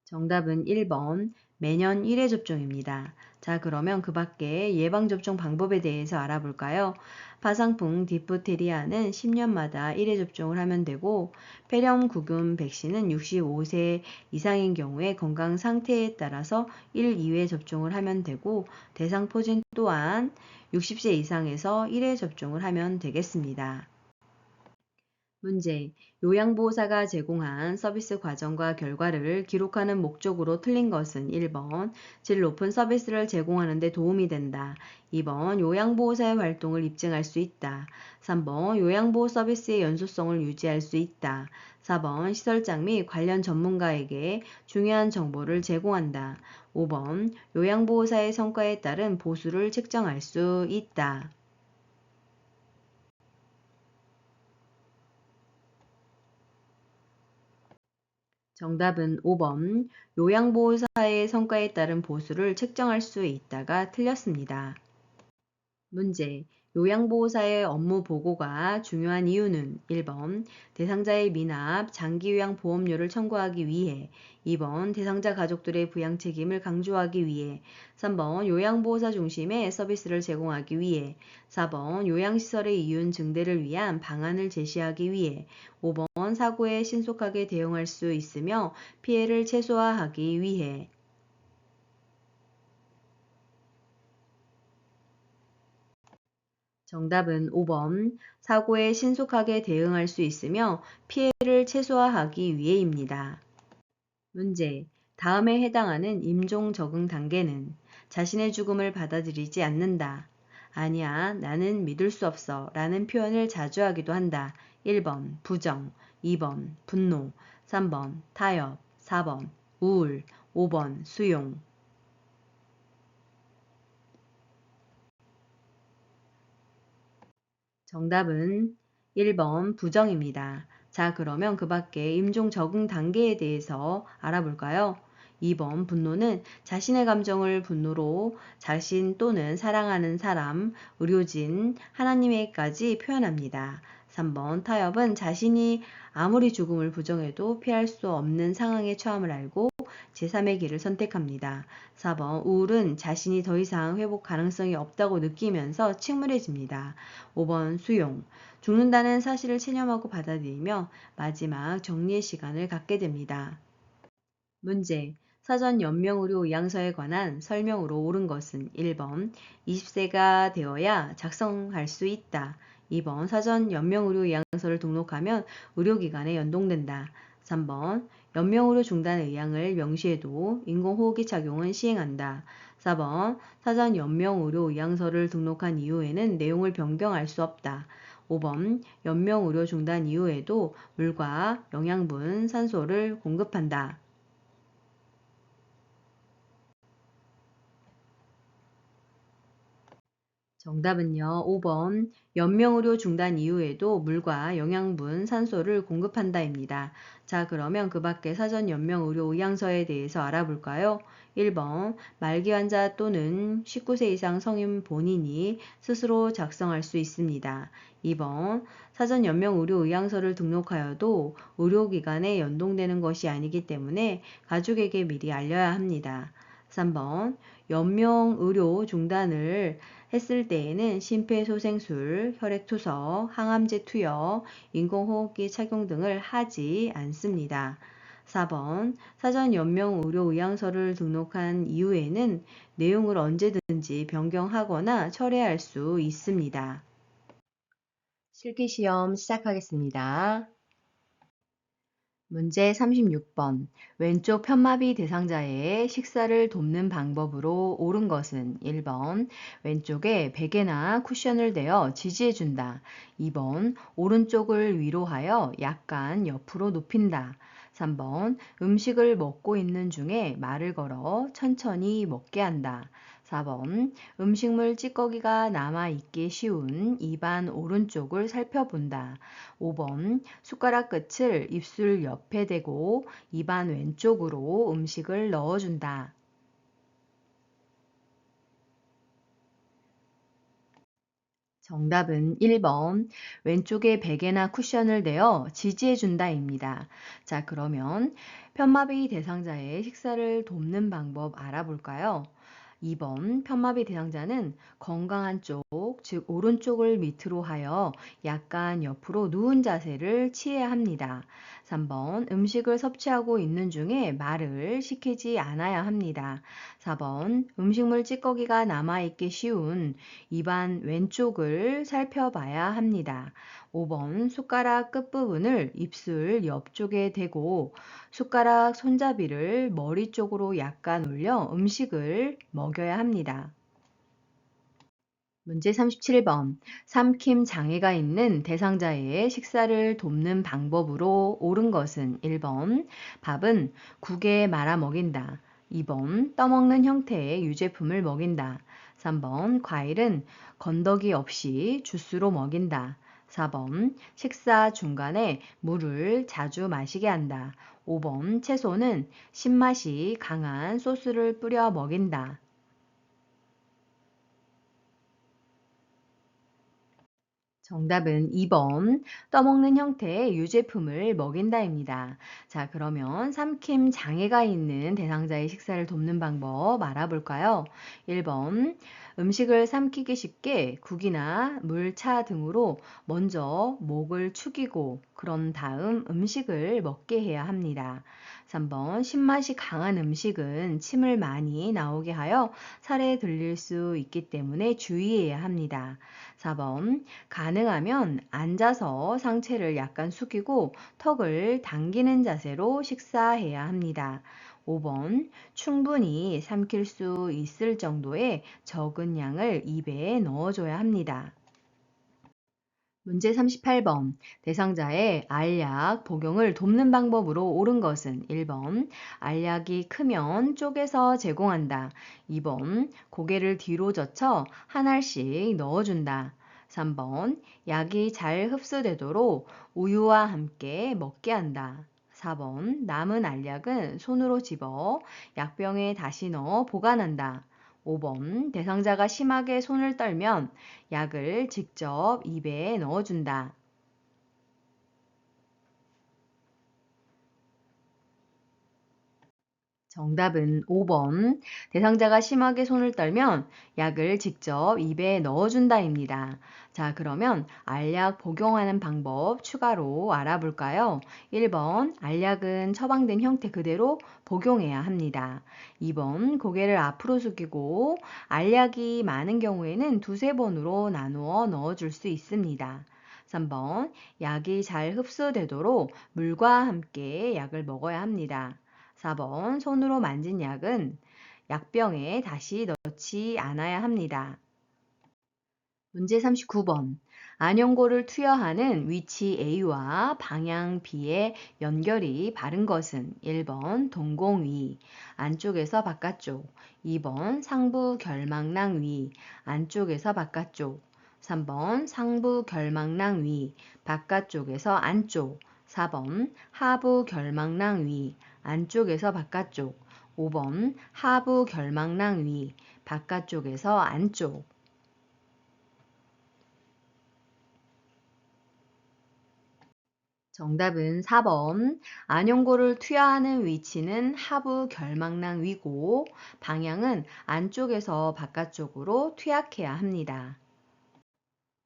정답은 1번 매년 1회 접종입니다. 자, 그러면 그 밖에 예방접종 방법에 대해서 알아볼까요? 파상풍 디프테리아는 10년마다 1회 접종을 하면 되고 폐렴구균 백신은 65세 이상인 경우에 건강 상태에 따라서 1, 2회 접종을 하면 되고 대상포진 또한 60세 이상에서 1회 접종을 하면 되겠습니다. 문제. 요양보호사가 제공한 서비스 과정과 결과를 기록하는 목적으로 틀린 것은 1번 질 높은 서비스를 제공하는 데 도움이 된다. 2번 요양보호사의 활동을 입증할 수 있다. 3번 요양보호 서비스의 연소성을 유지할 수 있다. 4번 시설장 및 관련 전문가에게 중요한 정보를 제공한다. 5번 요양보호사의 성과에 따른 보수를 책정할 수 있다. 정답은 5번 요양보호사의 성과에 따른 보수를 책정할 수 있다가 틀렸습니다. 문제. 요양보호사의 업무 보고가 중요한 이유는 1번 대상자의 미납, 장기요양보험료를 청구하기 위해 2번 대상자 가족들의 부양 책임을 강조하기 위해 3번 요양보호사 중심의 서비스를 제공하기 위해 4번 요양시설의 이윤 증대를 위한 방안을 제시하기 위해 5번 사고에 신속하게 대응할 수 있으며 피해를 최소화하기 위해. 정답은 5번 사고에 신속하게 대응할 수 있으며 피해를 최소화하기 위해입니다. 문제. 다음에 해당하는 임종 적응 단계는 자신의 죽음을 받아들이지 않는다. 아니야, 나는 믿을 수 없어 라는 표현을 자주 하기도 한다. 1번 부정, 2번 분노, 3번 타협, 4번 우울, 5번 수용. 정답은 1번 부정입니다. 자, 그러면 그 밖에 임종 적응 단계에 대해서 알아볼까요? 2번 분노는 자신의 감정을 분노로 자신 또는 사랑하는 사람, 의료진, 하나님에게까지 표현합니다. 3번 타협은 자신이 아무리 죽음을 부정해도 피할 수 없는 상황에 처함을 알고 제3의 길을 선택합니다. 4번 우울은 자신이 더 이상 회복 가능성이 없다고 느끼면서 침울해집니다. 5번 수용. 죽는다는 사실을 체념하고 받아들이며 마지막 정리의 시간을 갖게 됩니다. 문제. 사전 연명의료 의향서에 관한 설명으로 옳은 것은 1번 20세가 되어야 작성할 수 있다. 2번 사전 연명의료 의향서를 등록하면 의료기관에 연동된다. 3번 연명의료 중단 의향을 명시해도 인공호흡기 착용은 시행한다. 4번 사전 연명의료 의향서를 등록한 이후에는 내용을 변경할 수 없다. 5번 연명의료 중단 이후에도 물과 영양분, 산소를 공급한다. 정답은요. 5번 연명의료 중단 이후에도 물과 영양분, 산소를 공급한다입니다. 자, 그러면 그 밖에 사전 연명의료 의향서에 대해서 알아볼까요? 1번 말기 환자 또는 19세 이상 성인 본인이 스스로 작성할 수 있습니다. 2번 사전 연명의료 의향서를 등록하여도 의료기관에 연동되는 것이 아니기 때문에 가족에게 미리 알려야 합니다. 3번 연명의료 중단을 했을 때에는 심폐소생술, 혈액투석, 항암제 투여, 인공호흡기 착용 등을 하지 않습니다. 4번 사전 연명 의료 의향서를 등록한 이후에는 내용을 언제든지 변경하거나 철회할 수 있습니다. 실기시험 시작하겠습니다. 문제 36번. 왼쪽 편마비 대상자의 식사를 돕는 방법으로 옳은 것은 1번 왼쪽에 베개나 쿠션을 대어 지지해준다. 2번 오른쪽을 위로하여 약간 옆으로 눕힌다. 3번 음식을 먹고 있는 중에 말을 걸어 천천히 먹게 한다. 4번 음식물 찌꺼기가 남아있기 쉬운 입안 오른쪽을 살펴본다. 5번 숟가락 끝을 입술 옆에 대고 입안 왼쪽으로 음식을 넣어준다. 정답은 1번 왼쪽에 베개나 쿠션을 대어 지지해준다입니다. 자, 그러면 편마비 대상자의 식사를 돕는 방법 알아볼까요? 2번 편마비 대상자는 건강한 쪽, 즉 오른쪽을 밑으로 하여 약간 옆으로 누운 자세를 취해야 합니다. 3번 음식을 섭취하고 있는 중에 말을 시키지 않아야 합니다. 4번 음식물 찌꺼기가 남아있기 쉬운 입안 왼쪽을 살펴봐야 합니다. 5번 숟가락 끝부분을 입술 옆쪽에 대고 숟가락 손잡이를 머리 쪽으로 약간 올려 음식을 먹여야 합니다. 문제 37번. 삼킴 장애가 있는 대상자의 식사를 돕는 방법으로 옳은 것은 1번 밥은 국에 말아 먹인다. 2번 떠먹는 형태의 유제품을 먹인다. 3번 과일은 건더기 없이 주스로 먹인다. 4번 식사 중간에 물을 자주 마시게 한다. 5번 채소는 신맛이 강한 소스를 뿌려 먹인다. 정답은 2번 떠먹는 형태의 유제품을 먹인다입니다. 자, 그러면 삼킴 장애가 있는 대상자의 식사를 돕는 방법 알아볼까요? 1번 음식을 삼키기 쉽게 국이나 물, 차 등으로 먼저 목을 축이고 그런 다음 음식을 먹게 해야 합니다. 3번 신맛이 강한 음식은 침을 많이 나오게 하여 살에 들릴 수 있기 때문에 주의해야 합니다. 4번 가능하면 앉아서 상체를 약간 숙이고 턱을 당기는 자세로 식사해야 합니다. 5번 충분히 삼킬 수 있을 정도의 적은 양을 입에 넣어줘야 합니다. 문제 38번. 대상자의 알약 복용을 돕는 방법으로 옳은 것은 1번 알약이 크면 쪼개서 제공한다. 2번 고개를 뒤로 젖혀 한 알씩 넣어준다. 3번 약이 잘 흡수되도록 우유와 함께 먹게 한다. 4번 남은 알약은 손으로 집어 약병에 다시 넣어 보관한다. 5번 대상자가 심하게 손을 떨면 약을 직접 입에 넣어준다. 정답은 5번. 대상자가 심하게 손을 떨면 약을 직접 입에 넣어준다입니다. 자, 그러면 알약 복용하는 방법 추가로 알아볼까요? 1번, 알약은 처방된 형태 그대로 복용해야 합니다. 2번, 고개를 앞으로 숙이고 알약이 많은 경우에는 두세 번으로 나누어 넣어줄 수 있습니다. 3번, 약이 잘 흡수되도록 물과 함께 약을 먹어야 합니다. 4번 손으로 만진 약은 약병에 다시 넣지 않아야 합니다. 문제 39번. 안연고를 투여하는 위치 A와 방향 B의 연결이 바른 것은 1번 동공위, 안쪽에서 바깥쪽, 2번 상부 결막낭 위, 안쪽에서 바깥쪽, 3번 상부 결막낭 위, 바깥쪽에서 안쪽, 4번 하부 결막낭 위, 안쪽에서 바깥쪽, 5번 하부 결막낭 위, 바깥쪽에서 안쪽. 정답은 4번. 안연고를 투여하는 위치는 하부 결막낭 위고 방향은 안쪽에서 바깥쪽으로 투약해야 합니다.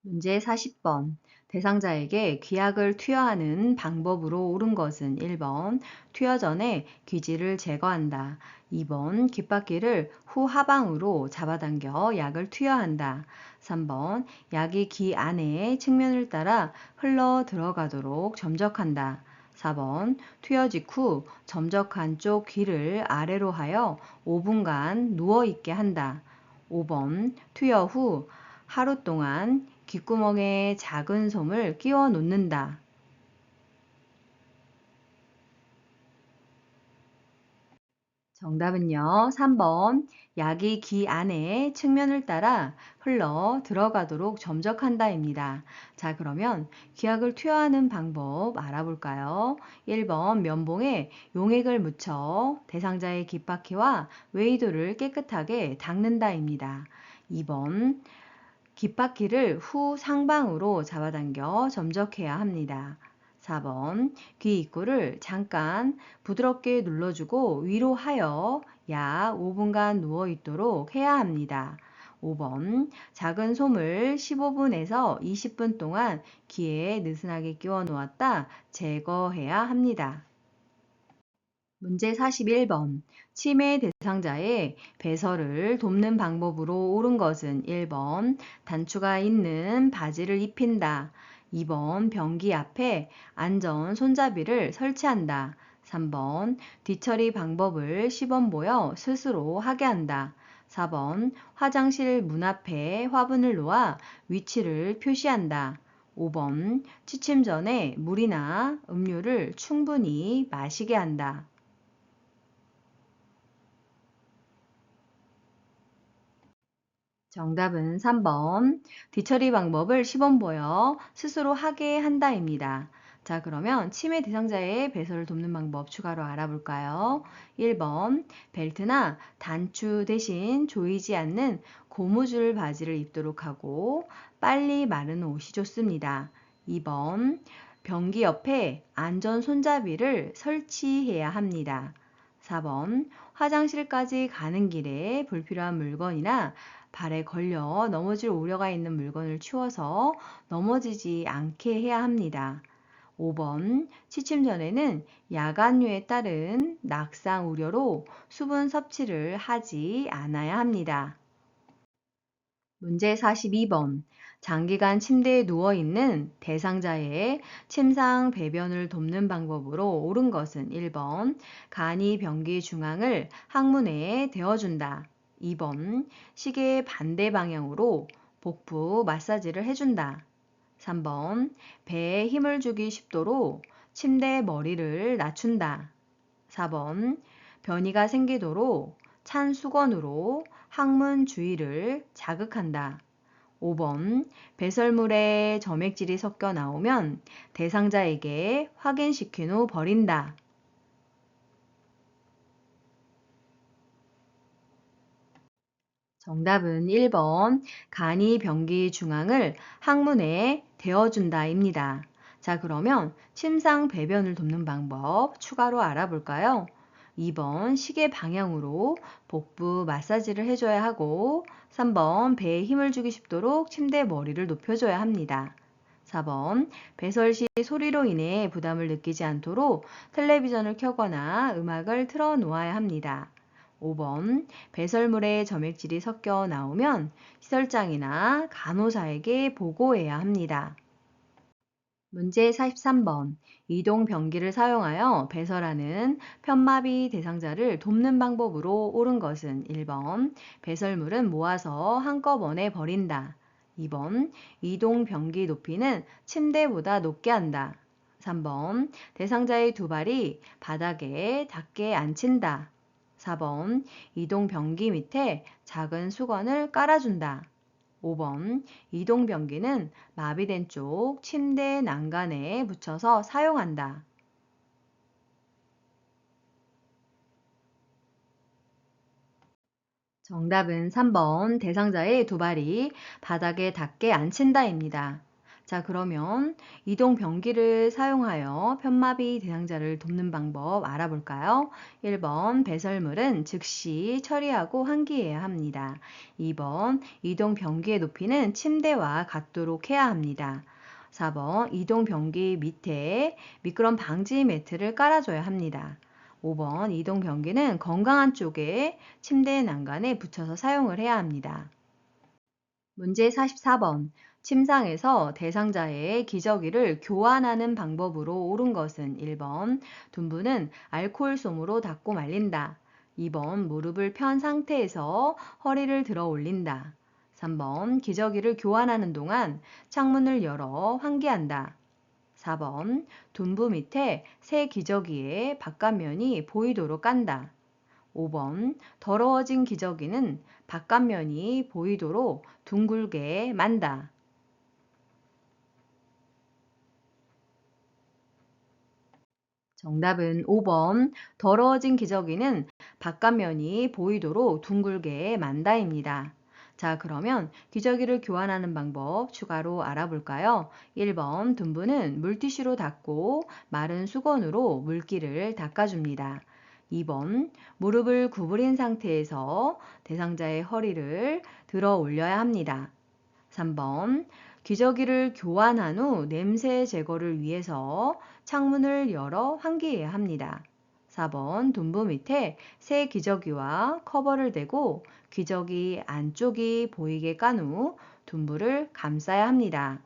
문제 40번. 대상자에게 귀약을 투여하는 방법으로 옳은 것은 1번 투여 전에 귀지를 제거한다. 2번 귓바퀴를 후 하방으로 잡아당겨 약을 투여한다. 3번 약이 귀 안에 측면을 따라 흘러 들어가도록 점적한다. 4번 투여 직후 점적한 쪽 귀를 아래로 하여 5분간 누워있게 한다. 5번 투여 후 하루 동안 귓구멍에 작은 솜을 끼워 놓는다. 정답은요. 3번 약이 귀 안에 측면을 따라 흘러 들어가도록 점적한다입니다. 자, 그러면 귀약을 투여하는 방법 알아볼까요? 1번 면봉에 용액을 묻혀 대상자의 귓바퀴와 웨이도를 깨끗하게 닦는다입니다. 2번 귓바퀴를 후 상방으로 잡아당겨 점적해야 합니다. 4번 귀 입구를 잠깐 부드럽게 눌러주고 위로 하여 약 5분간 누워 있도록 해야 합니다. 5번 작은 솜을 15분에서 20분 동안 귀에 느슨하게 끼워 놓았다 제거해야 합니다. 문제 41번. 치매 대상자의 배설을 돕는 방법으로 옳은 것은 1번 단추가 있는 바지를 입힌다. 2번 변기 앞에 안전 손잡이를 설치한다. 3번 뒤처리 방법을 시범 보여 스스로 하게 한다. 4번 화장실 문 앞에 화분을 놓아 위치를 표시한다. 5번 취침 전에 물이나 음료를 충분히 마시게 한다. 정답은 3번. 뒤처리 방법을 시범 보여 스스로 하게 한다입니다. 자, 그러면 치매 대상자의 배설을 돕는 방법 추가로 알아볼까요? 1번, 벨트나 단추 대신 조이지 않는 고무줄 바지를 입도록 하고 빨리 마르는 옷이 좋습니다. 2번, 변기 옆에 안전 손잡이를 설치해야 합니다. 4번, 화장실까지 가는 길에 불필요한 물건이나 발에 걸려 넘어질 우려가 있는 물건을 치워서 넘어지지 않게 해야 합니다. 5번 취침 전에는 야간류에 따른 낙상 우려로 수분 섭취를 하지 않아야 합니다. 문제 42번. 장기간 침대에 누워있는 대상자의 침상 배변을 돕는 방법으로 옳은 것은 1번. 간이 변기 중앙을 항문에 대어준다. 2번. 시계 반대 방향으로 복부 마사지를 해준다. 3번. 배에 힘을 주기 쉽도록 침대 머리를 낮춘다. 4번. 변이가 생기도록 찬 수건으로 항문 주위를 자극한다. 5번. 배설물에 점액질이 섞여 나오면 대상자에게 확인시킨 후 버린다. 정답은 1번. 간이 변기 중앙을 항문에 대어준다입니다. 자, 그러면 침상 배변을 돕는 방법 추가로 알아볼까요? 2번 시계 방향으로 복부 마사지를 해줘야 하고 3번 배에 힘을 주기 쉽도록 침대 머리를 높여줘야 합니다. 4번 배설 시 소리로 인해 부담을 느끼지 않도록 텔레비전을 켜거나 음악을 틀어 놓아야 합니다. 5번 배설물에 점액질이 섞여 나오면 시설장이나 간호사에게 보고해야 합니다. 문제 43번. 이동 변기를 사용하여 배설하는 편마비 대상자를 돕는 방법으로 옳은 것은 1번. 배설물은 모아서 한꺼번에 버린다. 2번. 이동 변기 높이는 침대보다 높게 한다. 3번. 대상자의 두 발이 바닥에 닿게 앉힌다. 4번. 이동 변기 밑에 작은 수건을 깔아준다. 5번. 이동 변기는 마비된 쪽 침대 난간에 붙여서 사용한다. 정답은 3번. 대상자의 두 발이 바닥에 닿게 앉힌다입니다. 자, 그러면 이동 변기를 사용하여 편마비 대상자를 돕는 방법 알아볼까요? 1번 배설물은 즉시 처리하고 환기해야 합니다. 2번 이동 변기의 높이는 침대와 같도록 해야 합니다. 4번 이동 변기 밑에 미끄럼 방지 매트를 깔아줘야 합니다. 5번 이동 변기는 건강한 쪽에 침대 난간에 붙여서 사용을 해야 합니다. 문제 44번. 침상에서 대상자의 기저귀를 교환하는 방법으로 옳은 것은 1번. 둔부는 알코올 솜으로 닦고 말린다. 2번. 무릎을 편 상태에서 허리를 들어 올린다. 3번. 기저귀를 교환하는 동안 창문을 열어 환기한다. 4번. 둔부 밑에 새 기저귀의 바깥면이 보이도록 깐다. 5번. 더러워진 기저귀는 바깥면이 보이도록 둥글게 만다. 정답은 5번. 더러워진 기저귀는 바깥면이 보이도록 둥글게 만다입니다. 자, 그러면 기저귀를 교환하는 방법 추가로 알아볼까요? 1번 둔부는 물티슈로 닦고 마른 수건으로 물기를 닦아줍니다. 2번 무릎을 구부린 상태에서 대상자의 허리를 들어 올려야 합니다. 3번 기저귀를 교환한 후 냄새 제거를 위해서 창문을 열어 환기해야 합니다. 4번 둔부 밑에 새 기저귀와 커버를 대고 기저귀 안쪽이 보이게 깐 후 둔부를 감싸야 합니다.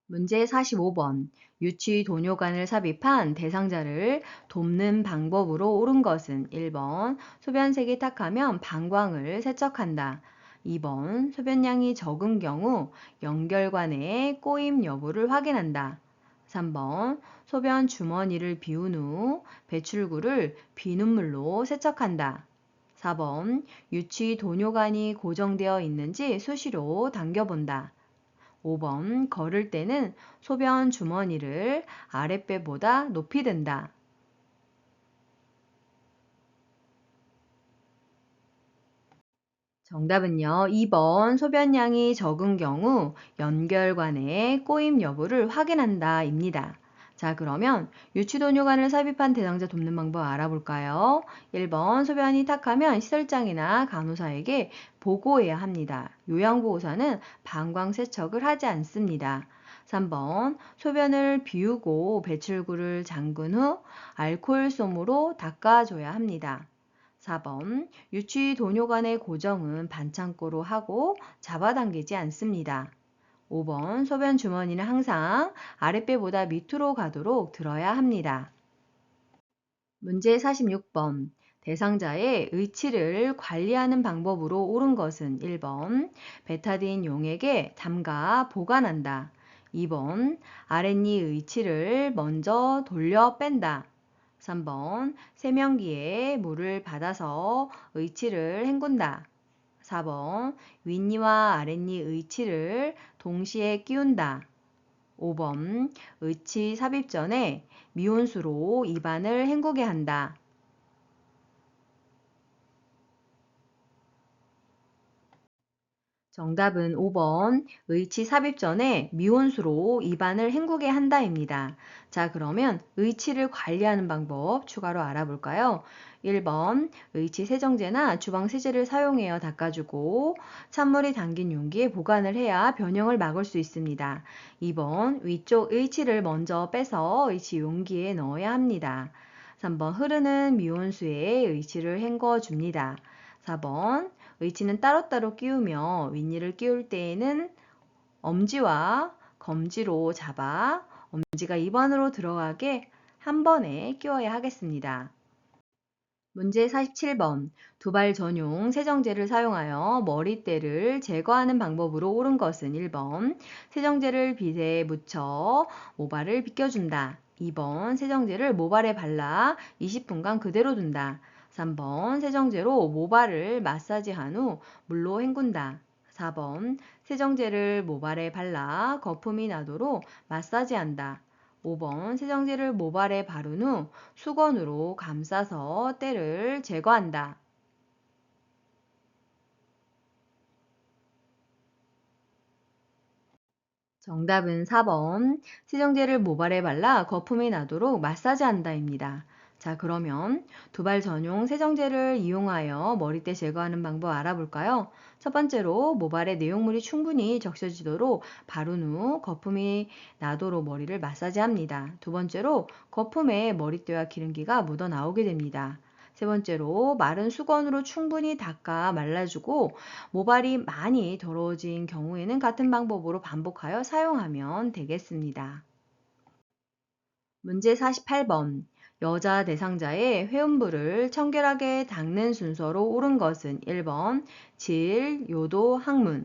문제 45번. 유치 도뇨관을 삽입한 대상자를 돕는 방법으로 옳은 것은 1번. 소변색이 탁하면 방광을 세척한다. 2번. 소변량이 적은 경우 연결관의 꼬임 여부를 확인한다. 3번. 소변 주머니를 비운 후 배출구를 비눗물로 세척한다. 4번. 유치 도뇨관이 고정되어 있는지 수시로 당겨본다. 5번 걸을 때는 소변 주머니를 아랫배보다 높이 든다. 정답은요. 2번 소변량이 적은 경우 연결관의 꼬임 여부를 확인한다 입니다. 자, 그러면 유치도뇨관을 삽입한 대상자 돕는 방법 알아볼까요? 1번 소변이 탁하면 시설장이나 간호사에게 보고해야 합니다. 요양보호사는 방광 세척을 하지 않습니다. 3번 소변을 비우고 배출구를 잠근 후 알코올솜으로 닦아줘야 합니다. 4번 유치 도뇨관의 고정은 반창고로 하고 잡아당기지 않습니다. 5번 소변 주머니는 항상 아랫배보다 밑으로 가도록 들어야 합니다. 문제 46번 대상자의 의치를 관리하는 방법으로 옳은 것은 1번 베타딘 용액에 담가 보관한다. 2번 아랫니 의치를 먼저 돌려 뺀다. 3번 세면기에 물을 받아서 의치를 헹군다. 4번 윗니와 아랫니 의치를 동시에 끼운다. 5번 의치 삽입 전에 미온수로 입안을 헹구게 한다. 정답은 5번 의치 삽입 전에 미온수로 입안을 헹구게 한다입니다. 자, 그러면 의치를 관리하는 방법 추가로 알아볼까요? 1번 의치 세정제나 주방 세제를 사용하여 닦아주고 찬물이 담긴 용기에 보관을 해야 변형을 막을 수 있습니다. 2번 위쪽 의치를 먼저 빼서 의치 용기에 넣어야 합니다. 3번 흐르는 미온수에 의치를 헹궈 줍니다. 4번 의치는 따로따로 끼우며 윗니를 끼울 때에는 엄지와 검지로 잡아 엄지가 입안으로 들어가게 한 번에 끼워야 하겠습니다. 문제 47번 두발 전용 세정제를 사용하여 머리때를 제거하는 방법으로 옳은 것은 1번 세정제를 빗에 묻혀 모발을 빗겨준다. 2번 세정제를 모발에 발라 20분간 그대로 둔다. 3번 세정제로 모발을 마사지한 후 물로 헹군다. 4번 세정제를 모발에 발라 거품이 나도록 마사지한다. 5번 세정제를 모발에 바른 후 수건으로 감싸서 때를 제거한다. 정답은 4번 세정제를 모발에 발라 거품이 나도록 마사지한다입니다. 자, 그러면 두발 전용 세정제를 이용하여 머리때 제거하는 방법 알아볼까요? 첫 번째로 모발에 내용물이 충분히 적셔지도록 바른 후 거품이 나도록 머리를 마사지합니다. 두 번째로 거품에 머리때와 기름기가 묻어 나오게 됩니다. 세 번째로 마른 수건으로 충분히 닦아 말라주고 모발이 많이 더러워진 경우에는 같은 방법으로 반복하여 사용하면 되겠습니다. 문제 48번 여자 대상자의 회음부를 청결하게 닦는 순서로 옳은 것은 1번 질, 요도, 항문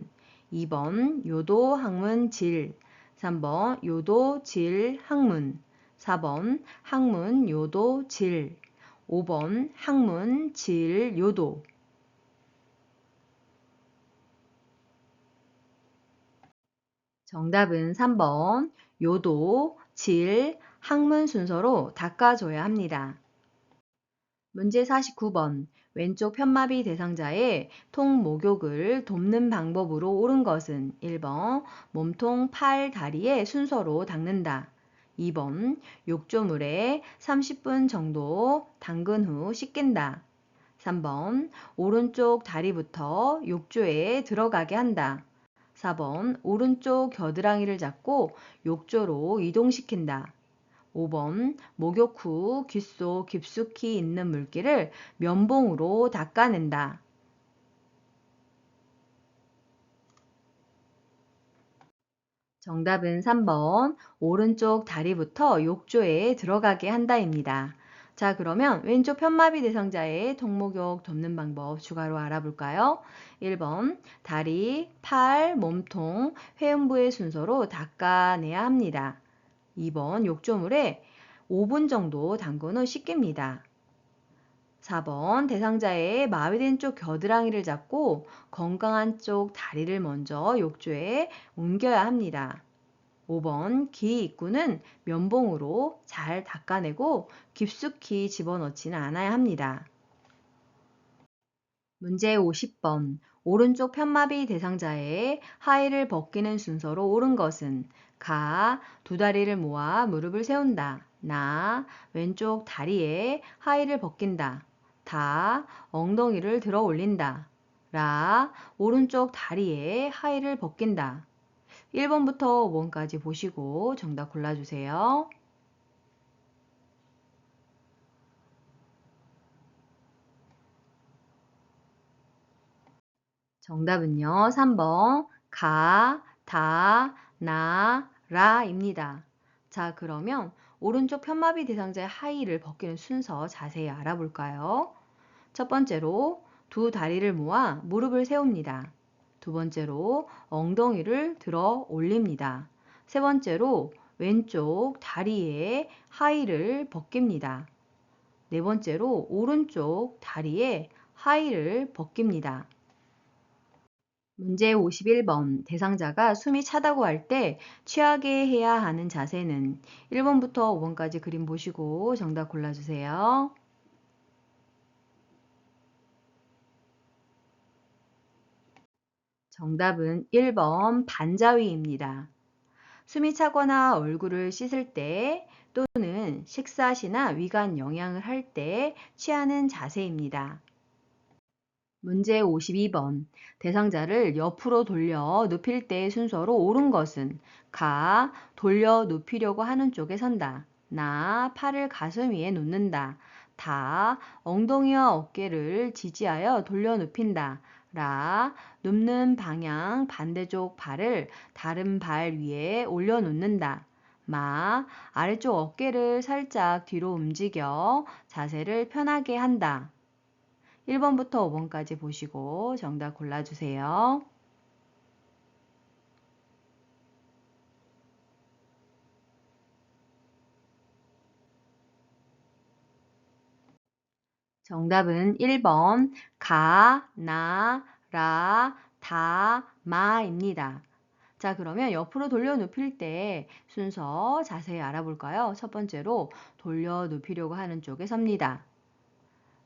2번 요도, 항문, 질 3번 요도, 질, 항문 4번 항문, 요도, 질 5번 항문, 질, 요도 정답은 3번 요도, 질, 항문 순서로 닦아줘야 합니다. 문제 49번 왼쪽 편마비 대상자의 통 목욕을 돕는 방법으로 옳은 것은 1번 몸통, 팔, 다리에 순서로 닦는다. 2번 욕조물에 30분 정도 담근 후 씻긴다. 3번 오른쪽 다리부터 욕조에 들어가게 한다. 4번 오른쪽 겨드랑이를 잡고 욕조로 이동시킨다. 5번 목욕 후 귀 속 깊숙이 있는 물기를 면봉으로 닦아낸다. 정답은 3번 오른쪽 다리부터 욕조에 들어가게 한다입니다. 자, 그러면 왼쪽 편마비 대상자의 통목욕 돕는 방법 추가로 알아볼까요? 1번 다리, 팔, 몸통, 회음부의 순서로 닦아내야 합니다. 2번 욕조물에 5분 정도 담근 후 씻깁니다. 4번 대상자의 마비된 쪽 겨드랑이를 잡고 건강한 쪽 다리를 먼저 욕조에 옮겨야 합니다. 5번 귀 입구는 면봉으로 잘 닦아내고 깊숙이 집어넣지는 않아야 합니다. 문제 50번 오른쪽 편마비 대상자의 하의를 벗기는 순서로 옳은 것은 가, 두 다리를 모아 무릎을 세운다. 나, 왼쪽 다리에 하의를 벗긴다. 다, 엉덩이를 들어 올린다. 라, 오른쪽 다리에 하의를 벗긴다. 1번부터 5번까지 보시고 정답 골라주세요. 정답은요, 3번 가, 다, 나, 라입니다. 자, 그러면 오른쪽 편마비 대상자의 하의를 벗기는 순서 자세히 알아볼까요? 첫 번째로 두 다리를 모아 무릎을 세웁니다. 두 번째로 엉덩이를 들어 올립니다. 세 번째로 왼쪽 다리에 하의를 벗깁니다. 네 번째로 오른쪽 다리에 하의를 벗깁니다. 문제 51번 대상자가 숨이 차다고 할 때 취하게 해야 하는 자세는 1번부터 5번까지 그림 보시고 정답 골라주세요. 정답은 1번 반자위입니다. 숨이 차거나 얼굴을 씻을 때 또는 식사 시나 위관 영양을 할 때 취하는 자세입니다. 문제 52번. 대상자를 옆으로 돌려 눕힐 때의 순서로 옳은 것은 가, 돌려 눕히려고 하는 쪽에 선다. 나, 팔을 가슴 위에 놓는다. 다, 엉덩이와 어깨를 지지하여 돌려 눕힌다. 라, 눕는 방향 반대쪽 발을 다른 발 위에 올려 놓는다. 마, 아래쪽 어깨를 살짝 뒤로 움직여 자세를 편하게 한다. 1번부터 5번까지 보시고 정답 골라주세요. 정답은 1번 가, 나, 라, 다, 마입니다. 자, 그러면 옆으로 돌려 눕힐 때 순서 자세히 알아볼까요? 첫 번째로 돌려 눕히려고 하는 쪽에 섭니다.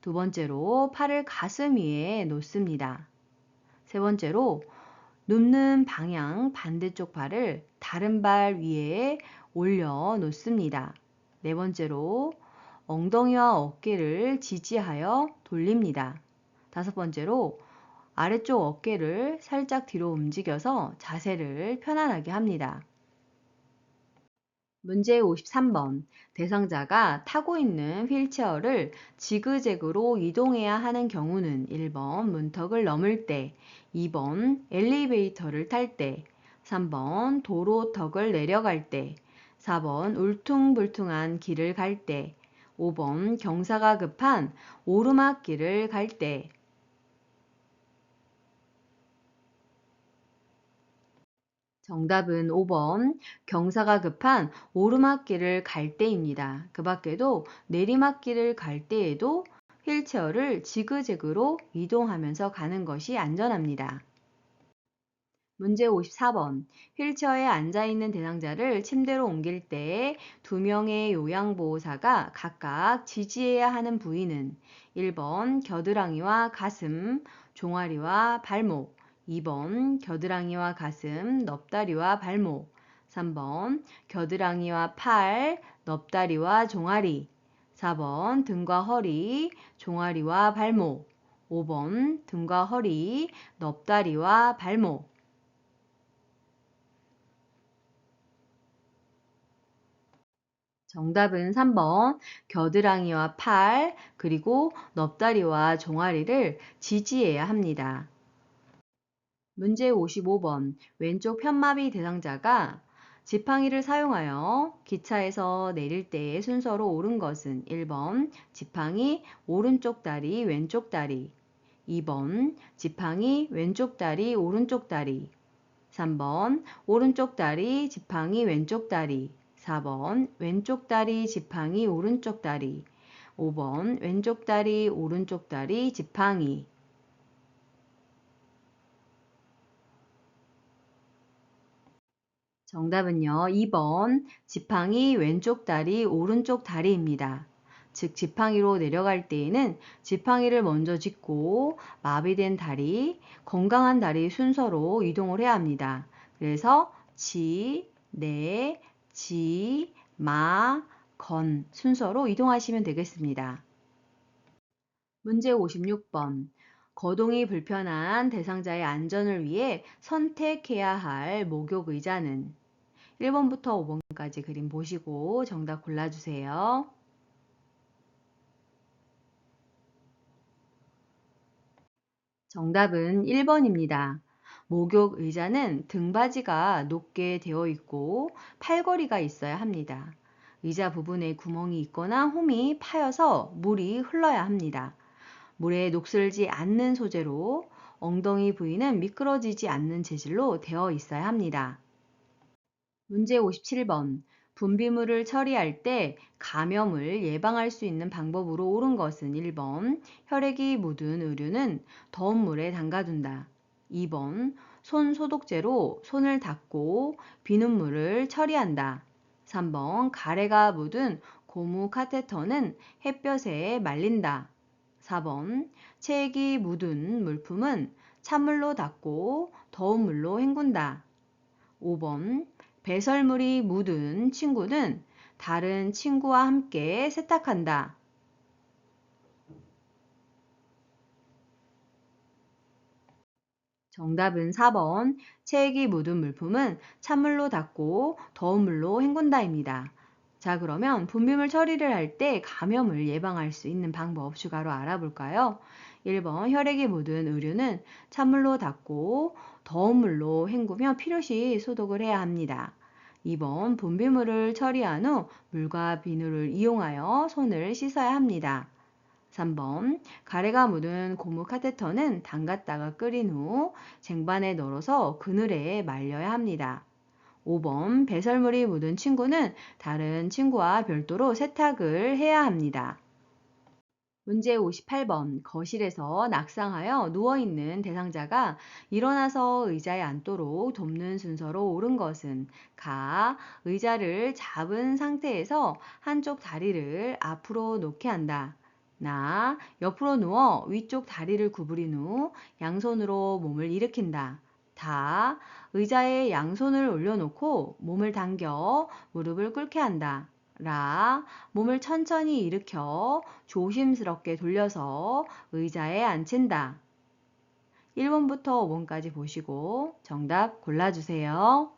두 번째로 팔을 가슴 위에 놓습니다. 세 번째로 눕는 방향 반대쪽 발을 다른 발 위에 올려 놓습니다. 네 번째로 엉덩이와 어깨를 지지하여 돌립니다. 다섯 번째로 아래쪽 어깨를 살짝 뒤로 움직여서 자세를 편안하게 합니다. 문제 53번. 대상자가 타고 있는 휠체어를 지그재그로 이동해야 하는 경우는 1번 문턱을 넘을 때, 2번 엘리베이터를 탈 때, 3번 도로턱을 내려갈 때, 4번 울퉁불퉁한 길을 갈 때, 5번 경사가 급한 오르막길을 갈 때. 정답은 5번 경사가 급한 오르막길을 갈 때입니다. 그 밖에도 내리막길을 갈 때에도 휠체어를 지그재그로 이동하면서 가는 것이 안전합니다. 문제 54번. 휠체어에 앉아있는 대상자를 침대로 옮길 때 두 명의 요양보호사가 각각 지지해야 하는 부위는 1번 겨드랑이와 가슴, 종아리와 발목, 2번 겨드랑이와 가슴, 넙다리와 발목, 3번 겨드랑이와 팔, 넙다리와 종아리, 4번 등과 허리, 종아리와 발목, 5번 등과 허리, 넙다리와 발목. 정답은 3번 겨드랑이와 팔, 그리고 넙다리와 종아리를 지지해야 합니다. 문제 55번. 왼쪽 편마비 대상자가 지팡이를 사용하여 기차에서 내릴 때의 순서로 옳은 것은 1번 지팡이 오른쪽 다리 왼쪽 다리, 2번 지팡이 왼쪽 다리 오른쪽 다리, 3번 오른쪽 다리 지팡이 왼쪽 다리, 4번 왼쪽 다리 지팡이 오른쪽 다리, 5번 왼쪽 다리 오른쪽 다리 지팡이. 정답은요, 2번 지팡이 왼쪽 다리 오른쪽 다리입니다. 즉 지팡이로 내려갈 때에는 지팡이를 먼저 짚고 마비된 다리, 건강한 다리 순서로 이동을 해야 합니다. 그래서 지, 내, 지, 마, 건 순서로 이동하시면 되겠습니다. 문제 56번. 거동이 불편한 대상자의 안전을 위해 선택해야 할 목욕 의자는 1번부터 5번까지 그림 보시고 정답 골라주세요. 정답은 1번입니다. 목욕 의자는 등받이가 높게 되어 있고 팔걸이가 있어야 합니다. 의자 부분에 구멍이 있거나 홈이 파여서 물이 흘러야 합니다. 물에 녹슬지 않는 소재로 엉덩이 부위는 미끄러지지 않는 재질로 되어 있어야 합니다. 문제 57번. 분비물을 처리할 때 감염을 예방할 수 있는 방법으로 옳은 것은 1번. 혈액이 묻은 의류는 더운 물에 담가둔다. 2번. 손 소독제로 손을 닦고 비눗물을 처리한다. 3번. 가래가 묻은 고무 카테터는 햇볕에 말린다. 4번. 체액이 묻은 물품은 찬물로 닦고 더운 물로 헹군다. 5번. 배설물이 묻은 친구는 다른 친구와 함께 세탁한다. 정답은 4번. 체액이 묻은 물품은 찬물로 닦고 더운 물로 헹군다입니다. 자, 그러면 분비물 처리를 할 때 감염을 예방할 수 있는 방법 추가로 알아볼까요? 1번. 혈액이 묻은 의류는 찬물로 닦고 더운 물로 헹구며 필요시 소독을 해야 합니다. 2번. 분비물을 처리한 후 물과 비누를 이용하여 손을 씻어야 합니다. 3번. 가래가 묻은 고무 카테터는 담갔다가 끓인 후 쟁반에 널어서 그늘에 말려야 합니다. 5번. 배설물이 묻은 친구는 다른 친구와 별도로 세탁을 해야 합니다. 문제 58번. 거실에서 낙상하여 누워있는 대상자가 일어나서 의자에 앉도록 돕는 순서로 옳은 것은 가. 의자를 잡은 상태에서 한쪽 다리를 앞으로 놓게 한다. 나. 옆으로 누워 위쪽 다리를 구부린 후 양손으로 몸을 일으킨다. 다. 의자에 양손을 올려놓고 몸을 당겨 무릎을 꿇게 한다. 라. 몸을 천천히 일으켜 조심스럽게 돌려서 의자에 앉힌다. 1번부터 5번까지 보시고 정답 골라주세요.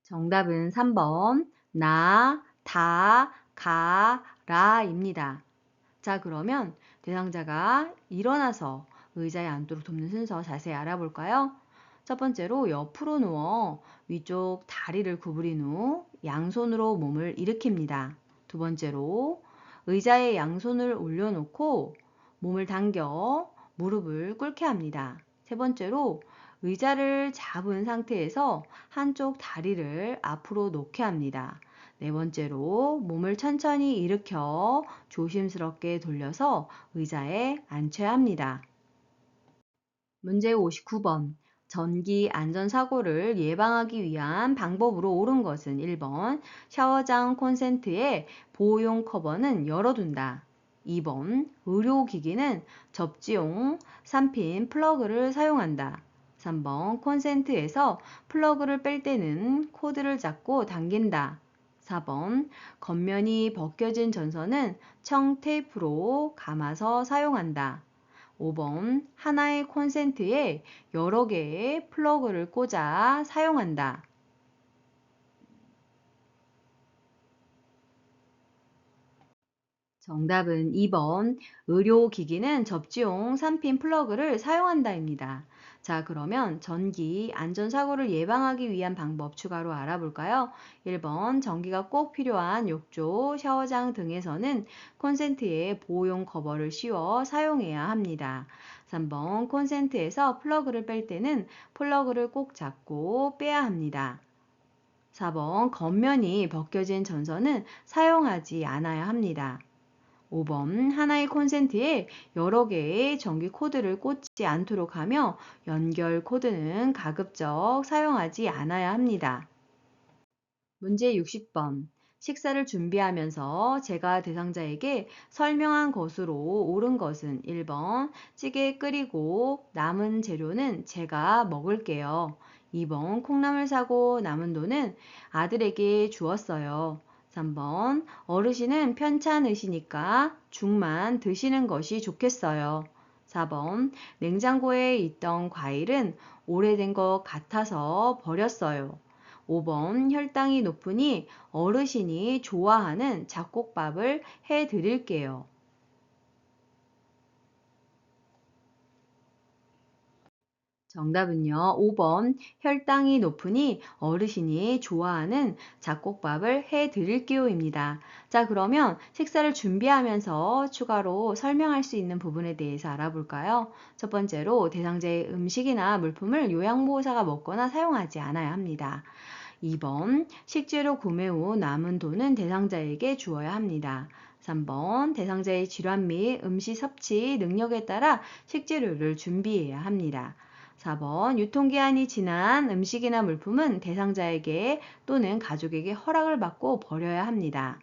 정답은 3번 나, 다, 가, 라입니다. 자, 그러면 대상자가 일어나서 의자에 앉도록 돕는 순서 자세히 알아볼까요? 첫 번째로 옆으로 누워 위쪽 다리를 구부린 후 양손으로 몸을 일으킵니다. 두 번째로 의자에 양손을 올려놓고 몸을 당겨 무릎을 꿇게 합니다. 세 번째로 의자를 잡은 상태에서 한쪽 다리를 앞으로 놓게 합니다. 네 번째로 몸을 천천히 일으켜 조심스럽게 돌려서 의자에 앉혀야 합니다. 문제 59번. 전기 안전사고를 예방하기 위한 방법으로 옳은 것은 1번. 샤워장 콘센트에 보호용 커버는 열어둔다. 2번. 의료기기는 접지용 3핀 플러그를 사용한다. 3번. 콘센트에서 플러그를 뺄 때는 코드를 잡고 당긴다. 4번. 겉면이 벗겨진 전선은 청 테이프로 감아서 사용한다. 5번. 하나의 콘센트에 여러 개의 플러그를 꽂아 사용한다. 정답은 2번. 의료기기는 접지용 3핀 플러그를 사용한다입니다. 자, 그러면 전기 안전사고를 예방하기 위한 방법 추가로 알아볼까요? 1번. 전기가 꼭 필요한 욕조, 샤워장 등에서는 콘센트에 보호용 커버를 씌워 사용해야 합니다. 3번. 콘센트에서 플러그를 뺄 때는 플러그를 꼭 잡고 빼야 합니다. 4번. 겉면이 벗겨진 전선은 사용하지 않아야 합니다. 5번. 하나의 콘센트에 여러 개의 전기 코드를 꽂지 않도록 하며 연결 코드는 가급적 사용하지 않아야 합니다. 문제 60번. 식사를 준비하면서 제가 대상자에게 설명한 것으로 옳은 것은 1번. 찌개 끓이고 남은 재료는 제가 먹을게요. 2번. 콩나물 사고 남은 돈은 아들에게 주었어요. 3번 어르신은 편찮으시니까 죽만 드시는 것이 좋겠어요. 4번 냉장고에 있던 과일은 오래된 것 같아서 버렸어요. 5번 혈당이 높으니 어르신이 좋아하는 잡곡밥을 해 드릴게요. 정답은요, 5번 혈당이 높으니 어르신이 좋아하는 잡곡밥을 해 드릴게요입니다. 자, 그러면 식사를 준비하면서 추가로 설명할 수 있는 부분에 대해서 알아볼까요? 첫 번째로 대상자의 음식이나 물품을 요양보호사가 먹거나 사용하지 않아야 합니다. 2번 식재료 구매 후 남은 돈은 대상자에게 주어야 합니다. 3번 대상자의 질환 및 음식 섭취 능력에 따라 식재료를 준비해야 합니다. 4번 유통기한이 지난 음식이나 물품은 대상자에게 또는 가족에게 허락을 받고 버려야 합니다.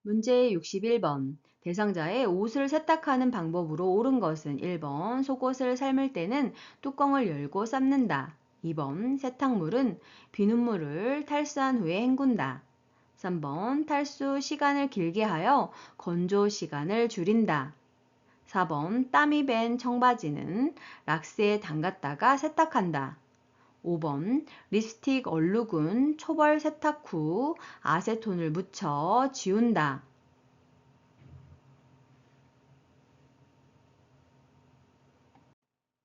문제 61번. 대상자의 옷을 세탁하는 방법으로 옳은 것은 1번 속옷을 삶을 때는 뚜껑을 열고 삶는다. 2번 세탁물은 비눗물을 탈수한 후에 헹군다. 3번 탈수 시간을 길게 하여 건조 시간을 줄인다. 4번 땀이 밴 청바지는 락스에 담갔다가 세탁한다. 5번 립스틱 얼룩은 초벌 세탁 후 아세톤을 묻혀 지운다.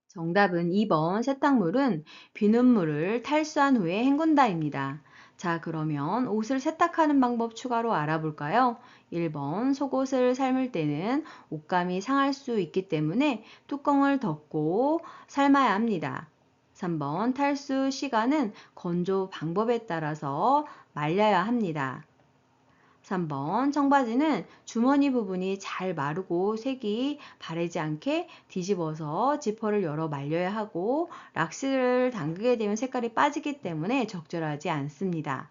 정답은 2번 세탁물은 비눗물을 탈수한 후에 헹군다입니다. 자, 그러면 옷을 세탁하는 방법 추가로 알아볼까요? 1번 속옷을 삶을 때는 옷감이 상할 수 있기 때문에 뚜껑을 덮고 삶아야 합니다. 3번 탈수 시간은 건조 방법에 따라서 말려야 합니다. 3번 청바지는 주머니 부분이 잘 마르고 색이 바래지 않게 뒤집어서 지퍼를 열어 말려야 하고 락스를 담그게 되면 색깔이 빠지기 때문에 적절하지 않습니다.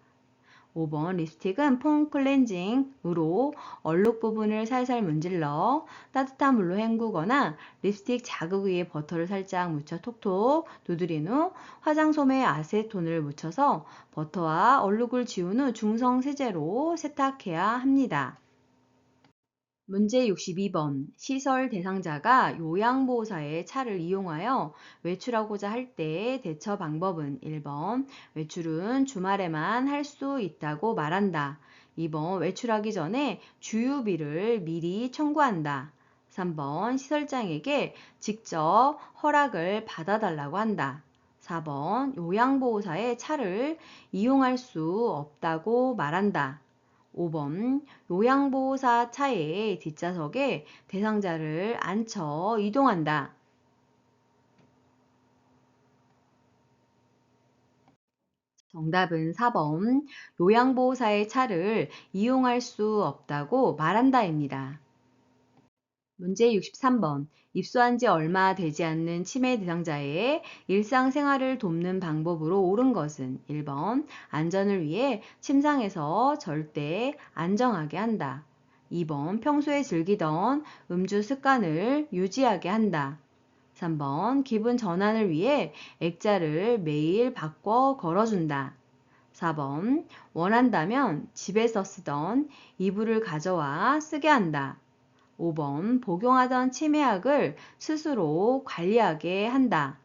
5번 립스틱은 폼 클렌징으로 얼룩 부분을 살살 문질러 따뜻한 물로 헹구거나 립스틱 자극 위에 버터를 살짝 묻혀 톡톡 두드린 후 화장솜에 아세톤을 묻혀서 버터와 얼룩을 지운 후 중성 세제로 세탁해야 합니다. 문제 62번. 시설 대상자가 요양보호사의 차를 이용하여 외출하고자 할 때 대처 방법은 1번 외출은 주말에만 할 수 있다고 말한다. 2번 외출하기 전에 주유비를 미리 청구한다. 3번 시설장에게 직접 허락을 받아달라고 한다. 4번 요양보호사의 차를 이용할 수 없다고 말한다. 5번 요양보호사 차의 뒷좌석에 대상자를 앉혀 이동한다. 정답은 4번 요양보호사의 차를 이용할 수 없다고 말한다입니다. 문제 63번. 입소한 지 얼마 되지 않는 치매 대상자의 일상생활을 돕는 방법으로 옳은 것은 1번 안전을 위해 침상에서 절대 안정하게 한다. 2번 평소에 즐기던 음주 습관을 유지하게 한다. 3번 기분 전환을 위해 액자를 매일 바꿔 걸어준다. 4번 원한다면 집에서 쓰던 이불을 가져와 쓰게 한다. 5번 복용하던 치매약을 스스로 관리하게 한다.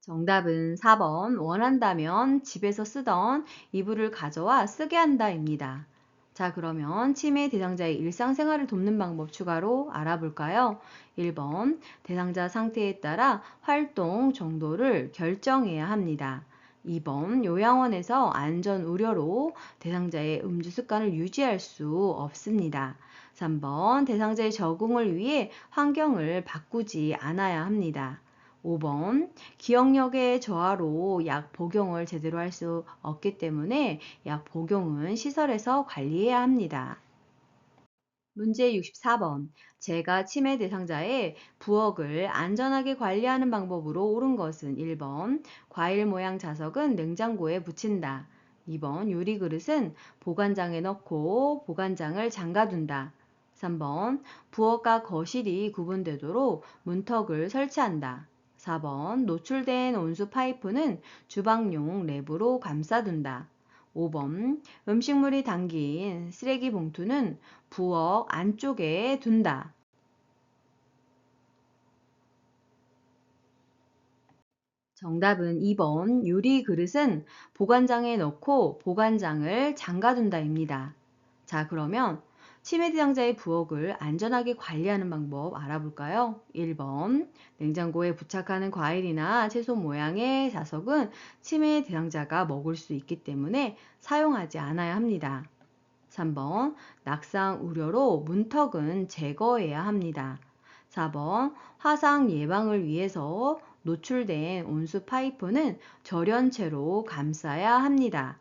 정답은 4번 원한다면 집에서 쓰던 이불을 가져와 쓰게 한다입니다. 자, 그러면 치매 대상자의 일상생활을 돕는 방법 추가로 알아볼까요? 1번 대상자 상태에 따라 활동 정도를 결정해야 합니다. 2번 요양원에서 안전 우려로 대상자의 음주 습관을 유지할 수 없습니다. 3번 대상자의 적응을 위해 환경을 바꾸지 않아야 합니다. 5번 기억력의 저하로 약 복용을 제대로 할 수 없기 때문에 약 복용은 시설에서 관리해야 합니다. 문제 64번. 제가 치매 대상자의 부엌을 안전하게 관리하는 방법으로 옳은 것은 1번 과일 모양 자석은 냉장고에 붙인다. 2번 유리 그릇은 보관장에 넣고 보관장을 잠가둔다. 3번 부엌과 거실이 구분되도록 문턱을 설치한다. 4번 노출된 온수 파이프는 주방용 랩으로 감싸둔다. 5번 음식물이 담긴 쓰레기 봉투는 부엌 안쪽에 둔다. 정답은 2번 유리 그릇은 보관장에 넣고 보관장을 잠가둔다입니다. 자, 그러면 치매 대상자의 부엌을 안전하게 관리하는 방법 알아볼까요? 1번 냉장고에 부착하는 과일이나 채소 모양의 자석은 치매 대상자가 먹을 수 있기 때문에 사용하지 않아야 합니다. 3번 낙상 우려로 문턱은 제거해야 합니다. 4번 화상 예방을 위해서 노출된 온수 파이프는 절연체로 감싸야 합니다.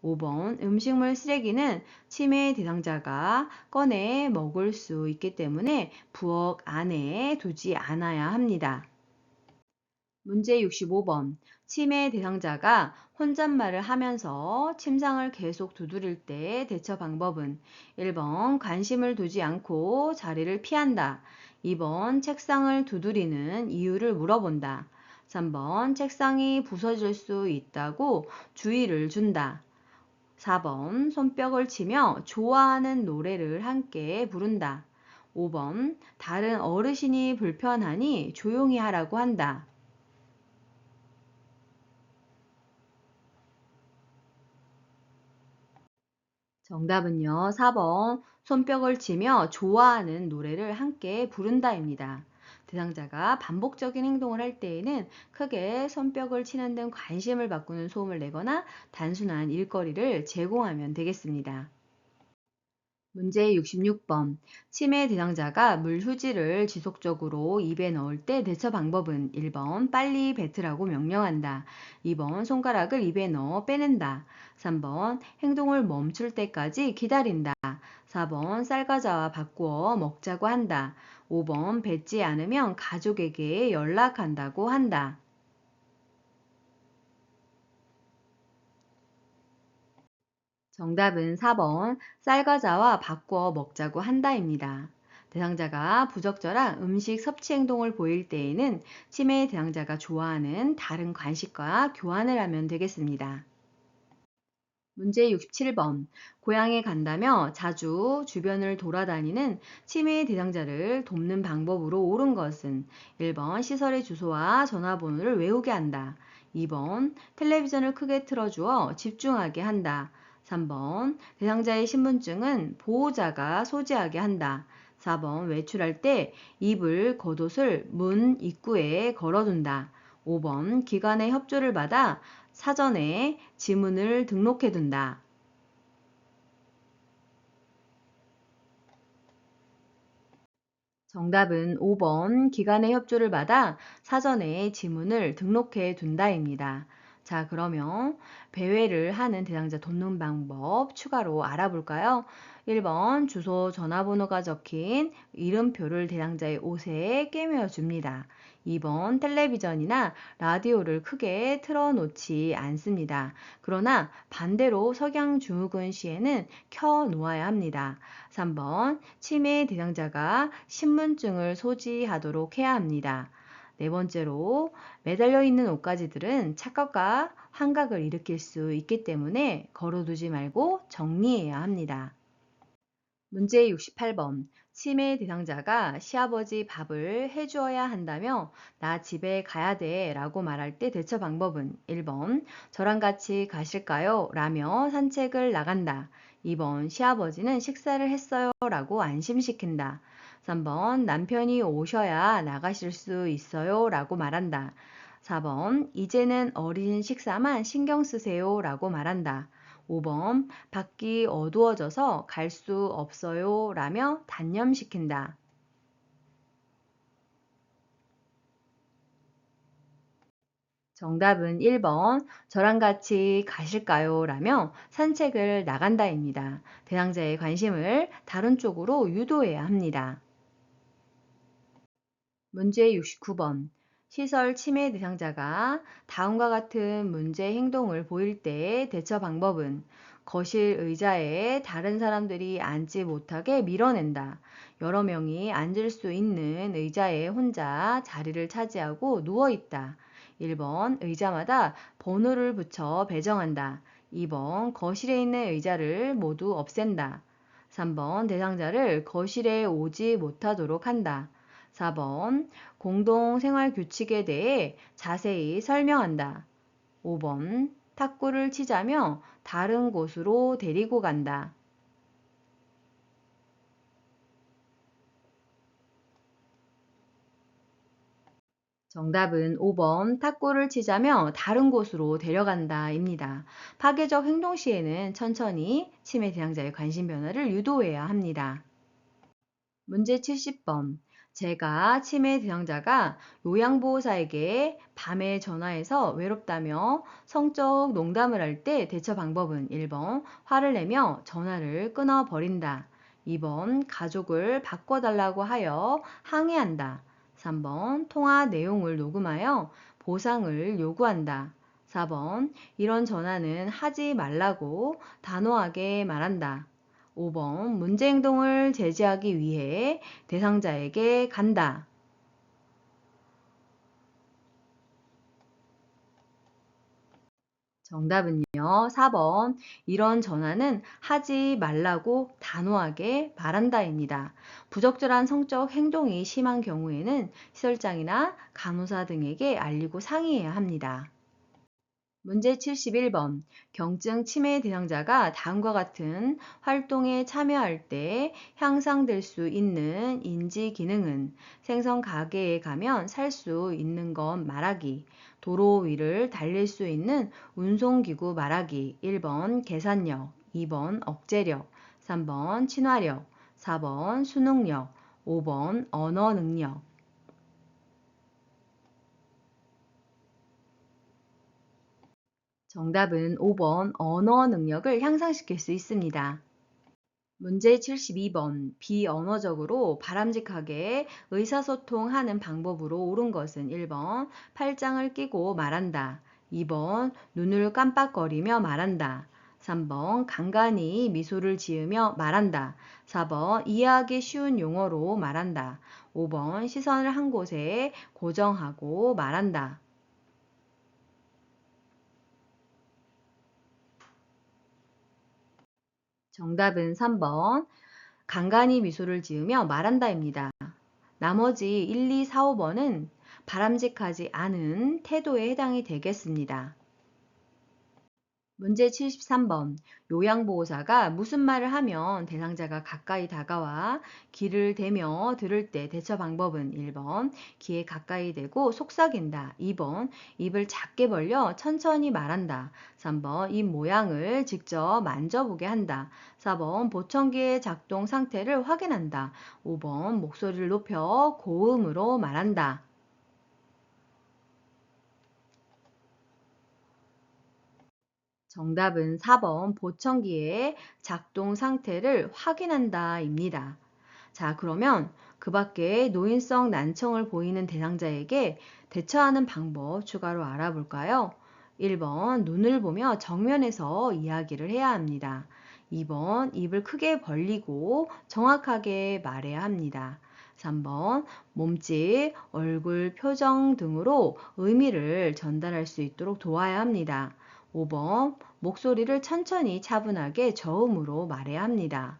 5번 음식물 쓰레기는 치매 대상자가 꺼내 먹을 수 있기 때문에 부엌 안에 두지 않아야 합니다. 문제 65번. 치매 대상자가 혼잣말을 하면서 침상을 계속 두드릴 때 대처 방법은 1번 관심을 두지 않고 자리를 피한다. 2번 책상을 두드리는 이유를 물어본다. 3번 책상이 부서질 수 있다고 주의를 준다. 4번 손뼉을 치며 좋아하는 노래를 함께 부른다. 5번 다른 어르신이 불편하니 조용히 하라고 한다. 정답은요, 4번. 손뼉을 치며 좋아하는 노래를 함께 부른다입니다. 대상자가 반복적인 행동을 할 때에는 크게 손뼉을 치는 등 관심을 바꾸는 소음을 내거나 단순한 일거리를 제공하면 되겠습니다. 문제 66번. 치매 대상자가 물휴지를 지속적으로 입에 넣을 때 대처 방법은 1번 빨리 뱉으라고 명령한다. 2번 손가락을 입에 넣어 빼낸다. 3번 행동을 멈출 때까지 기다린다. 4번 쌀과자와 바꾸어 먹자고 한다. 5번 뱉지 않으면 가족에게 연락한다고 한다. 정답은 4번 쌀과자와 바꿔 먹자고 한다입니다. 대상자가 부적절한 음식 섭취 행동을 보일 때에는 치매 대상자가 좋아하는 다른 간식과 교환을 하면 되겠습니다. 문제 67번. 고향에 간다며 자주 주변을 돌아다니는 치매 대상자를 돕는 방법으로 옳은 것은 1번 시설의 주소와 전화번호를 외우게 한다. 2번 텔레비전을 크게 틀어주어 집중하게 한다. 3번 대상자의 신분증은 보호자가 소지하게 한다. 4번 외출할 때 입을 겉옷을 문 입구에 걸어둔다. 5번 기관의 협조를 받아 사전에 지문을 등록해둔다. 정답은 5번 기관의 협조를 받아 사전에 지문을 등록해 둔다입니다. 자, 그러면 배회를 하는 대상자 돕는 방법 추가로 알아볼까요? 1번 주소 전화번호가 적힌 이름표를 대상자의 옷에 꿰매어 줍니다. 2번 텔레비전이나 라디오를 크게 틀어놓지 않습니다. 그러나 반대로 석양증후군 시에는 켜 놓아야 합니다. 3번 치매 대상자가 신분증을 소지하도록 해야 합니다. 네 번째로 매달려 있는 옷가지들은 착각과 환각을 일으킬 수 있기 때문에 걸어두지 말고 정리해야 합니다. 문제 68번. 치매 대상자가 시아버지 밥을 해주어야 한다며 나 집에 가야 돼 라고 말할 때 대처 방법은 1번 저랑 같이 가실까요? 라며 산책을 나간다. 2번 시아버지는 식사를 했어요 라고 안심시킨다. 3번 남편이 오셔야 나가실 수 있어요 라고 말한다. 4번 이제는 어린 식사만 신경 쓰세요 라고 말한다. 5번 밖이 어두워져서 갈 수 없어요 라며 단념시킨다. 정답은 1번 저랑 같이 가실까요? 라며 산책을 나간다입니다. 대상자의 관심을 다른 쪽으로 유도해야 합니다. 문제 69번. 시설 치매 대상자가 다음과 같은 문제 행동을 보일 때 대처 방법은 거실 의자에 다른 사람들이 앉지 못하게 밀어낸다. 여러 명이 앉을 수 있는 의자에 혼자 자리를 차지하고 누워 있다. 1번 의자마다 번호를 붙여 배정한다. 2번 거실에 있는 의자를 모두 없앤다. 3번 대상자를 거실에 오지 못하도록 한다. 4번 공동 생활 규칙에 대해 자세히 설명한다. 5번 탁구를 치자며 다른 곳으로 데리고 간다. 정답은 5번 탁구를 치자며 다른 곳으로 데려간다입니다. 파괴적 행동 시에는 천천히 치매 대상자의 관심 변화를 유도해야 합니다. 문제 70번. 제가 치매 대상자가 요양보호사에게 밤에 전화해서 외롭다며 성적 농담을 할 때 대처 방법은 1번 화를 내며 전화를 끊어버린다. 2번 가족을 바꿔달라고 하여 항의한다. 3번 통화 내용을 녹음하여 보상을 요구한다. 4번 이런 전화는 하지 말라고 단호하게 말한다. 5번 문제 행동을 제지하기 위해 대상자에게 간다. 정답은요. 4번 이런 전화는 하지 말라고 단호하게 말한다입니다. 부적절한 성적 행동이 심한 경우에는 시설장이나 간호사 등에게 알리고 상의해야 합니다. 문제 71번. 경증 치매 대상자가 다음과 같은 활동에 참여할 때 향상될 수 있는 인지 기능은 생선 가게에 가면 살 수 있는 것 말하기, 도로 위를 달릴 수 있는 운송기구 말하기, 1번 계산력, 2번 억제력, 3번 친화력, 4번 수능력, 5번 언어 능력. 정답은 5번 언어 능력을 향상시킬 수 있습니다. 문제 72번. 비언어적으로 바람직하게 의사소통하는 방법으로 옳은 것은 1번 팔짱을 끼고 말한다. 2번 눈을 깜빡거리며 말한다. 3번 간간히 미소를 지으며 말한다. 4번 이해하기 쉬운 용어로 말한다. 5번 시선을 한 곳에 고정하고 말한다. 정답은 3번 간간히 미소를 지으며 말한다입니다. 나머지 1, 2, 4, 5번은 바람직하지 않은 태도에 해당이 되겠습니다. 문제 73번. 요양보호사가 무슨 말을 하면 대상자가 가까이 다가와 귀를 대며 들을 때 대처 방법은 1번 귀에 가까이 대고 속삭인다. 2번 입을 작게 벌려 천천히 말한다. 3번 입 모양을 직접 만져보게 한다. 4번 보청기의 작동 상태를 확인한다. 5번 목소리를 높여 고음으로 말한다. 정답은 4번 보청기의 작동 상태를 확인한다입니다. 자, 그러면 그 밖에 노인성 난청을 보이는 대상자에게 대처하는 방법 추가로 알아볼까요? 1번 눈을 보며 정면에서 이야기를 해야 합니다. 2번 입을 크게 벌리고 정확하게 말해야 합니다. 3번 몸짓, 얼굴 표정 등으로 의미를 전달할 수 있도록 도와야 합니다. 5번 목소리를 천천히 차분하게 저음으로 말해야 합니다.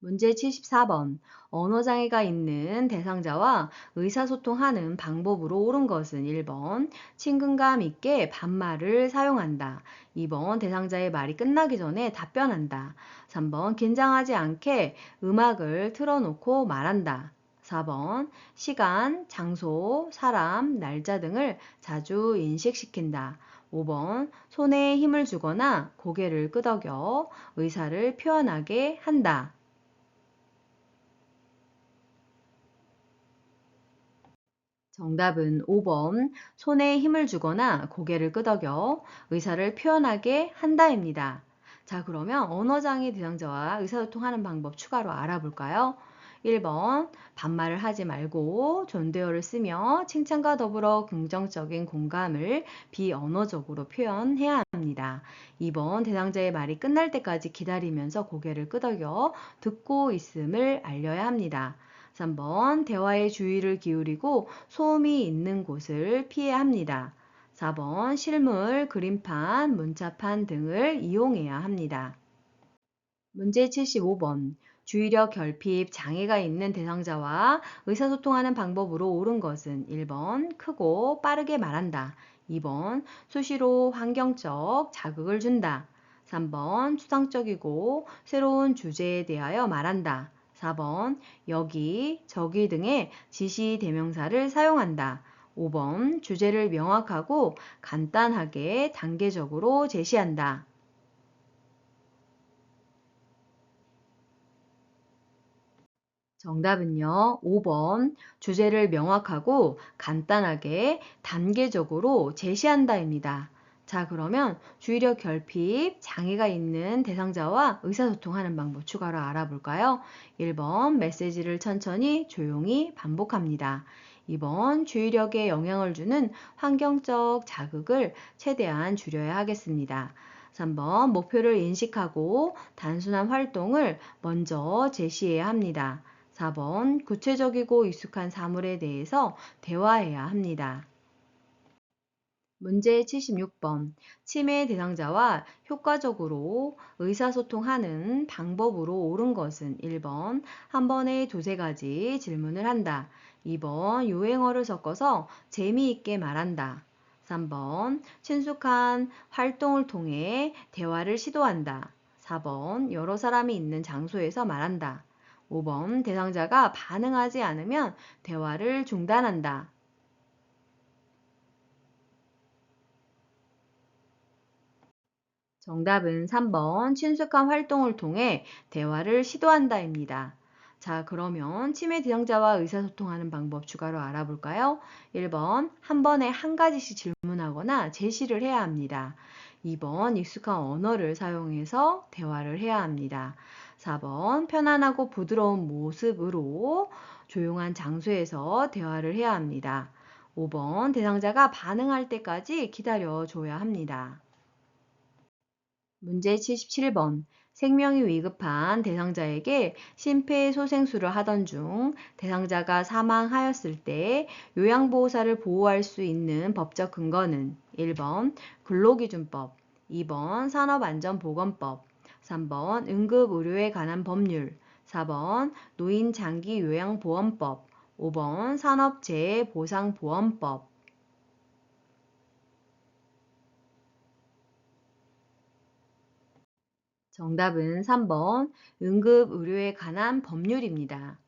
문제 74번. 언어장애가 있는 대상자와 의사소통하는 방법으로 옳은 것은 1번 친근감 있게 반말을 사용한다. 2번 대상자의 말이 끝나기 전에 답변한다. 3번 긴장하지 않게 음악을 틀어놓고 말한다. 4번 시간, 장소, 사람, 날짜 등을 자주 인식시킨다. 5번 손에 힘을 주거나 고개를 끄덕여 의사를 표현하게 한다. 정답은 5번 손에 힘을 주거나 고개를 끄덕여 의사를 표현하게 한다입니다. 자, 그러면 언어장애 대상자와 의사소통하는 방법 추가로 알아볼까요? 1번 반말을 하지 말고 존대어를 쓰며 칭찬과 더불어 긍정적인 공감을 비언어적으로 표현해야 합니다. 2번 대상자의 말이 끝날 때까지 기다리면서 고개를 끄덕여 듣고 있음을 알려야 합니다. 3번 대화에 주의를 기울이고 소음이 있는 곳을 피해야 합니다. 4번 실물, 그림판, 문자판 등을 이용해야 합니다. 문제 75번. 주의력 결핍 장애가 있는 대상자와 의사소통하는 방법으로 옳은 것은 1번 크고 빠르게 말한다. 2번 수시로 환경적 자극을 준다. 3번 추상적이고 새로운 주제에 대하여 말한다. 4번 여기, 저기 등의 지시 대명사를 사용한다. 5번 주제를 명확하고 간단하게 단계적으로 제시한다. 정답은요, 5번 주제를 명확하고 간단하게 단계적으로 제시한다입니다. 자, 그러면 주의력 결핍 장애가 있는 대상자와 의사소통하는 방법 추가로 알아볼까요? 1번 메시지를 천천히 조용히 반복합니다. 2번 주의력에 영향을 주는 환경적 자극을 최대한 줄여야 하겠습니다. 3번 목표를 인식하고 단순한 활동을 먼저 제시해야 합니다. 4번 구체적이고 익숙한 사물에 대해서 대화해야 합니다. 문제 76번. 치매 대상자와 효과적으로 의사소통하는 방법으로 옳은 것은 1번 한 번에 두세 가지 질문을 한다. 2번 유행어를 섞어서 재미있게 말한다. 3번 친숙한 활동을 통해 대화를 시도한다. 4번 여러 사람이 있는 장소에서 말한다. 5번 대상자가 반응하지 않으면 대화를 중단한다. 정답은 3번 친숙한 활동을 통해 대화를 시도한다입니다. 자, 그러면 치매 대상자와 의사소통하는 방법 추가로 알아볼까요? 1번 한 번에 한 가지씩 질문하거나 제시를 해야 합니다. 2번 익숙한 언어를 사용해서 대화를 해야 합니다. 4번 편안하고 부드러운 모습으로 조용한 장소에서 대화를 해야 합니다. 5번 대상자가 반응할 때까지 기다려줘야 합니다. 문제 77번. 생명이 위급한 대상자에게 심폐소생술을 하던 중 대상자가 사망하였을 때 요양보호사를 보호할 수 있는 법적 근거는 1번 근로기준법, 2번 산업안전보건법, 3번 응급의료에 관한 법률, 4번 노인장기요양보험법, 5번 산업재해보상보험법. 정답은 3번 응급의료에 관한 법률입니다.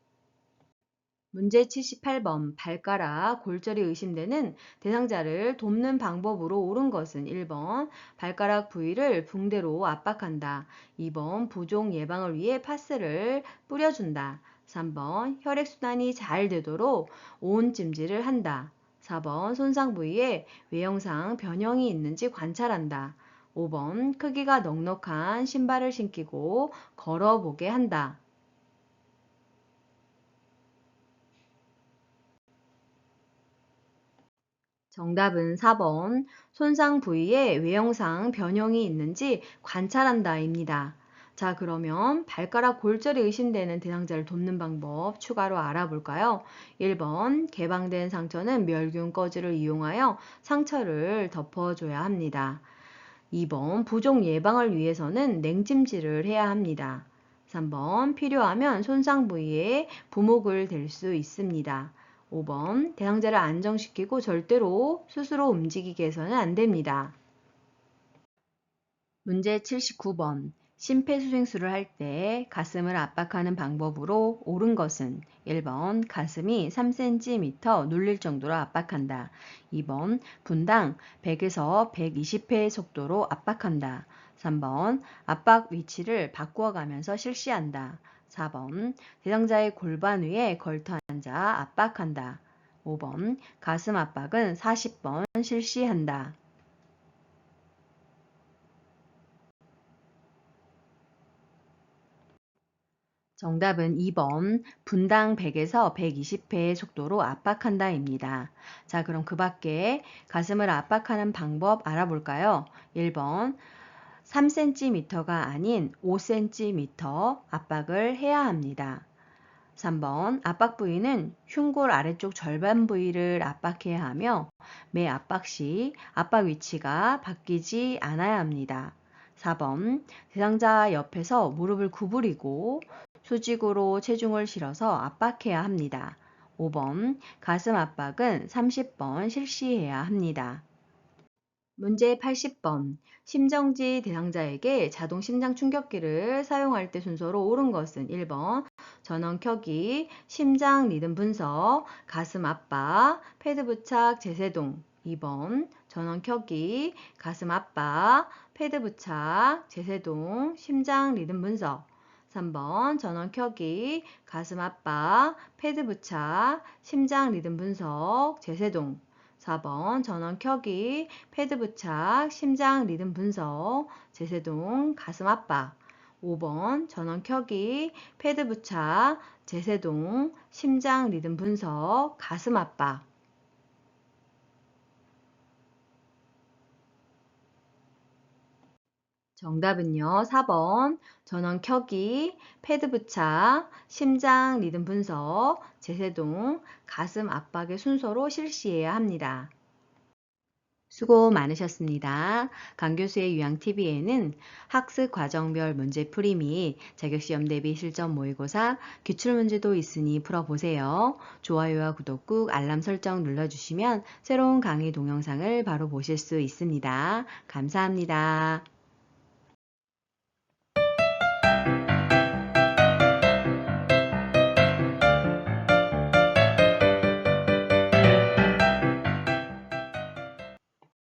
문제 78번. 발가락 골절이 의심되는 대상자를 돕는 방법으로 옳은 것은 1번 발가락 부위를 붕대로 압박한다. 2번 부종 예방을 위해 파스를 뿌려준다. 3번 혈액순환이 잘 되도록 온 찜질을 한다. 4번 손상 부위에 외형상 변형이 있는지 관찰한다. 5번 크기가 넉넉한 신발을 신기고 걸어보게 한다. 정답은 4번 손상 부위에 외형상 변형이 있는지 관찰한다입니다. 자, 그러면 발가락 골절이 의심되는 대상자를 돕는 방법 추가로 알아볼까요? 1번 개방된 상처는 멸균 꺼지를 이용하여 상처를 덮어줘야 합니다. 2번 부종 예방을 위해서는 냉찜질을 해야 합니다. 3번 필요하면 손상 부위에 부목을 댈 수 있습니다. 5번 대상자를 안정시키고 절대로 스스로 움직이게 해서는 안 됩니다. 문제 79번. 심폐소생술을 할 때 가슴을 압박하는 방법으로 옳은 것은 1번 가슴이 3cm 눌릴 정도로 압박한다. 2번 분당 100에서 120회 속도로 압박한다. 3번 압박 위치를 바꾸어 가면서 실시한다. 4번 대상자의 골반 위에 걸터 앉아 압박한다. 5번 가슴 압박은 40번 실시한다. 정답은 2번 분당 100에서 120회의 속도로 압박한다입니다. 자, 그럼 그 밖에 가슴을 압박하는 방법 알아볼까요? 1번 3cm가 아닌 5cm 압박을 해야 합니다. 3번 압박 부위는 흉골 아래쪽 절반 부위를 압박해야 하며 매 압박 시 압박 위치가 바뀌지 않아야 합니다. 4번 대상자 옆에서 무릎을 구부리고 수직으로 체중을 실어서 압박해야 합니다. 5번 가슴 압박은 30번 실시해야 합니다. 문제 80번. 심정지 대상자에게 자동 심장 충격기를 사용할 때 순서로 옳은 것은 1번 전원 켜기, 심장 리듬 분석, 가슴 압박, 패드 부착, 제세동. 2번 전원 켜기, 가슴 압박, 패드 부착, 제세동, 심장 리듬 분석. 3번 전원 켜기, 가슴 압박, 패드 부착, 심장 리듬 분석, 제세동. 4번 전원 켜기, 패드 부착, 심장 리듬 분석, 제세동, 가슴 압박. 5번 전원 켜기, 패드 부착, 제세동, 심장 리듬 분석, 가슴 압박. 정답은요, 4번 전원 켜기, 패드 부착, 심장 리듬 분석, 제세동, 가슴 압박의 순서로 실시해야 합니다. 수고 많으셨습니다. 강교수의 유양TV에는 학습 과정별 문제풀이 및 자격시험 대비 실전 모의고사, 기출문제도 있으니 풀어보세요. 좋아요와 구독 꾹 알람 설정 눌러주시면 새로운 강의 동영상을 바로 보실 수 있습니다. 감사합니다.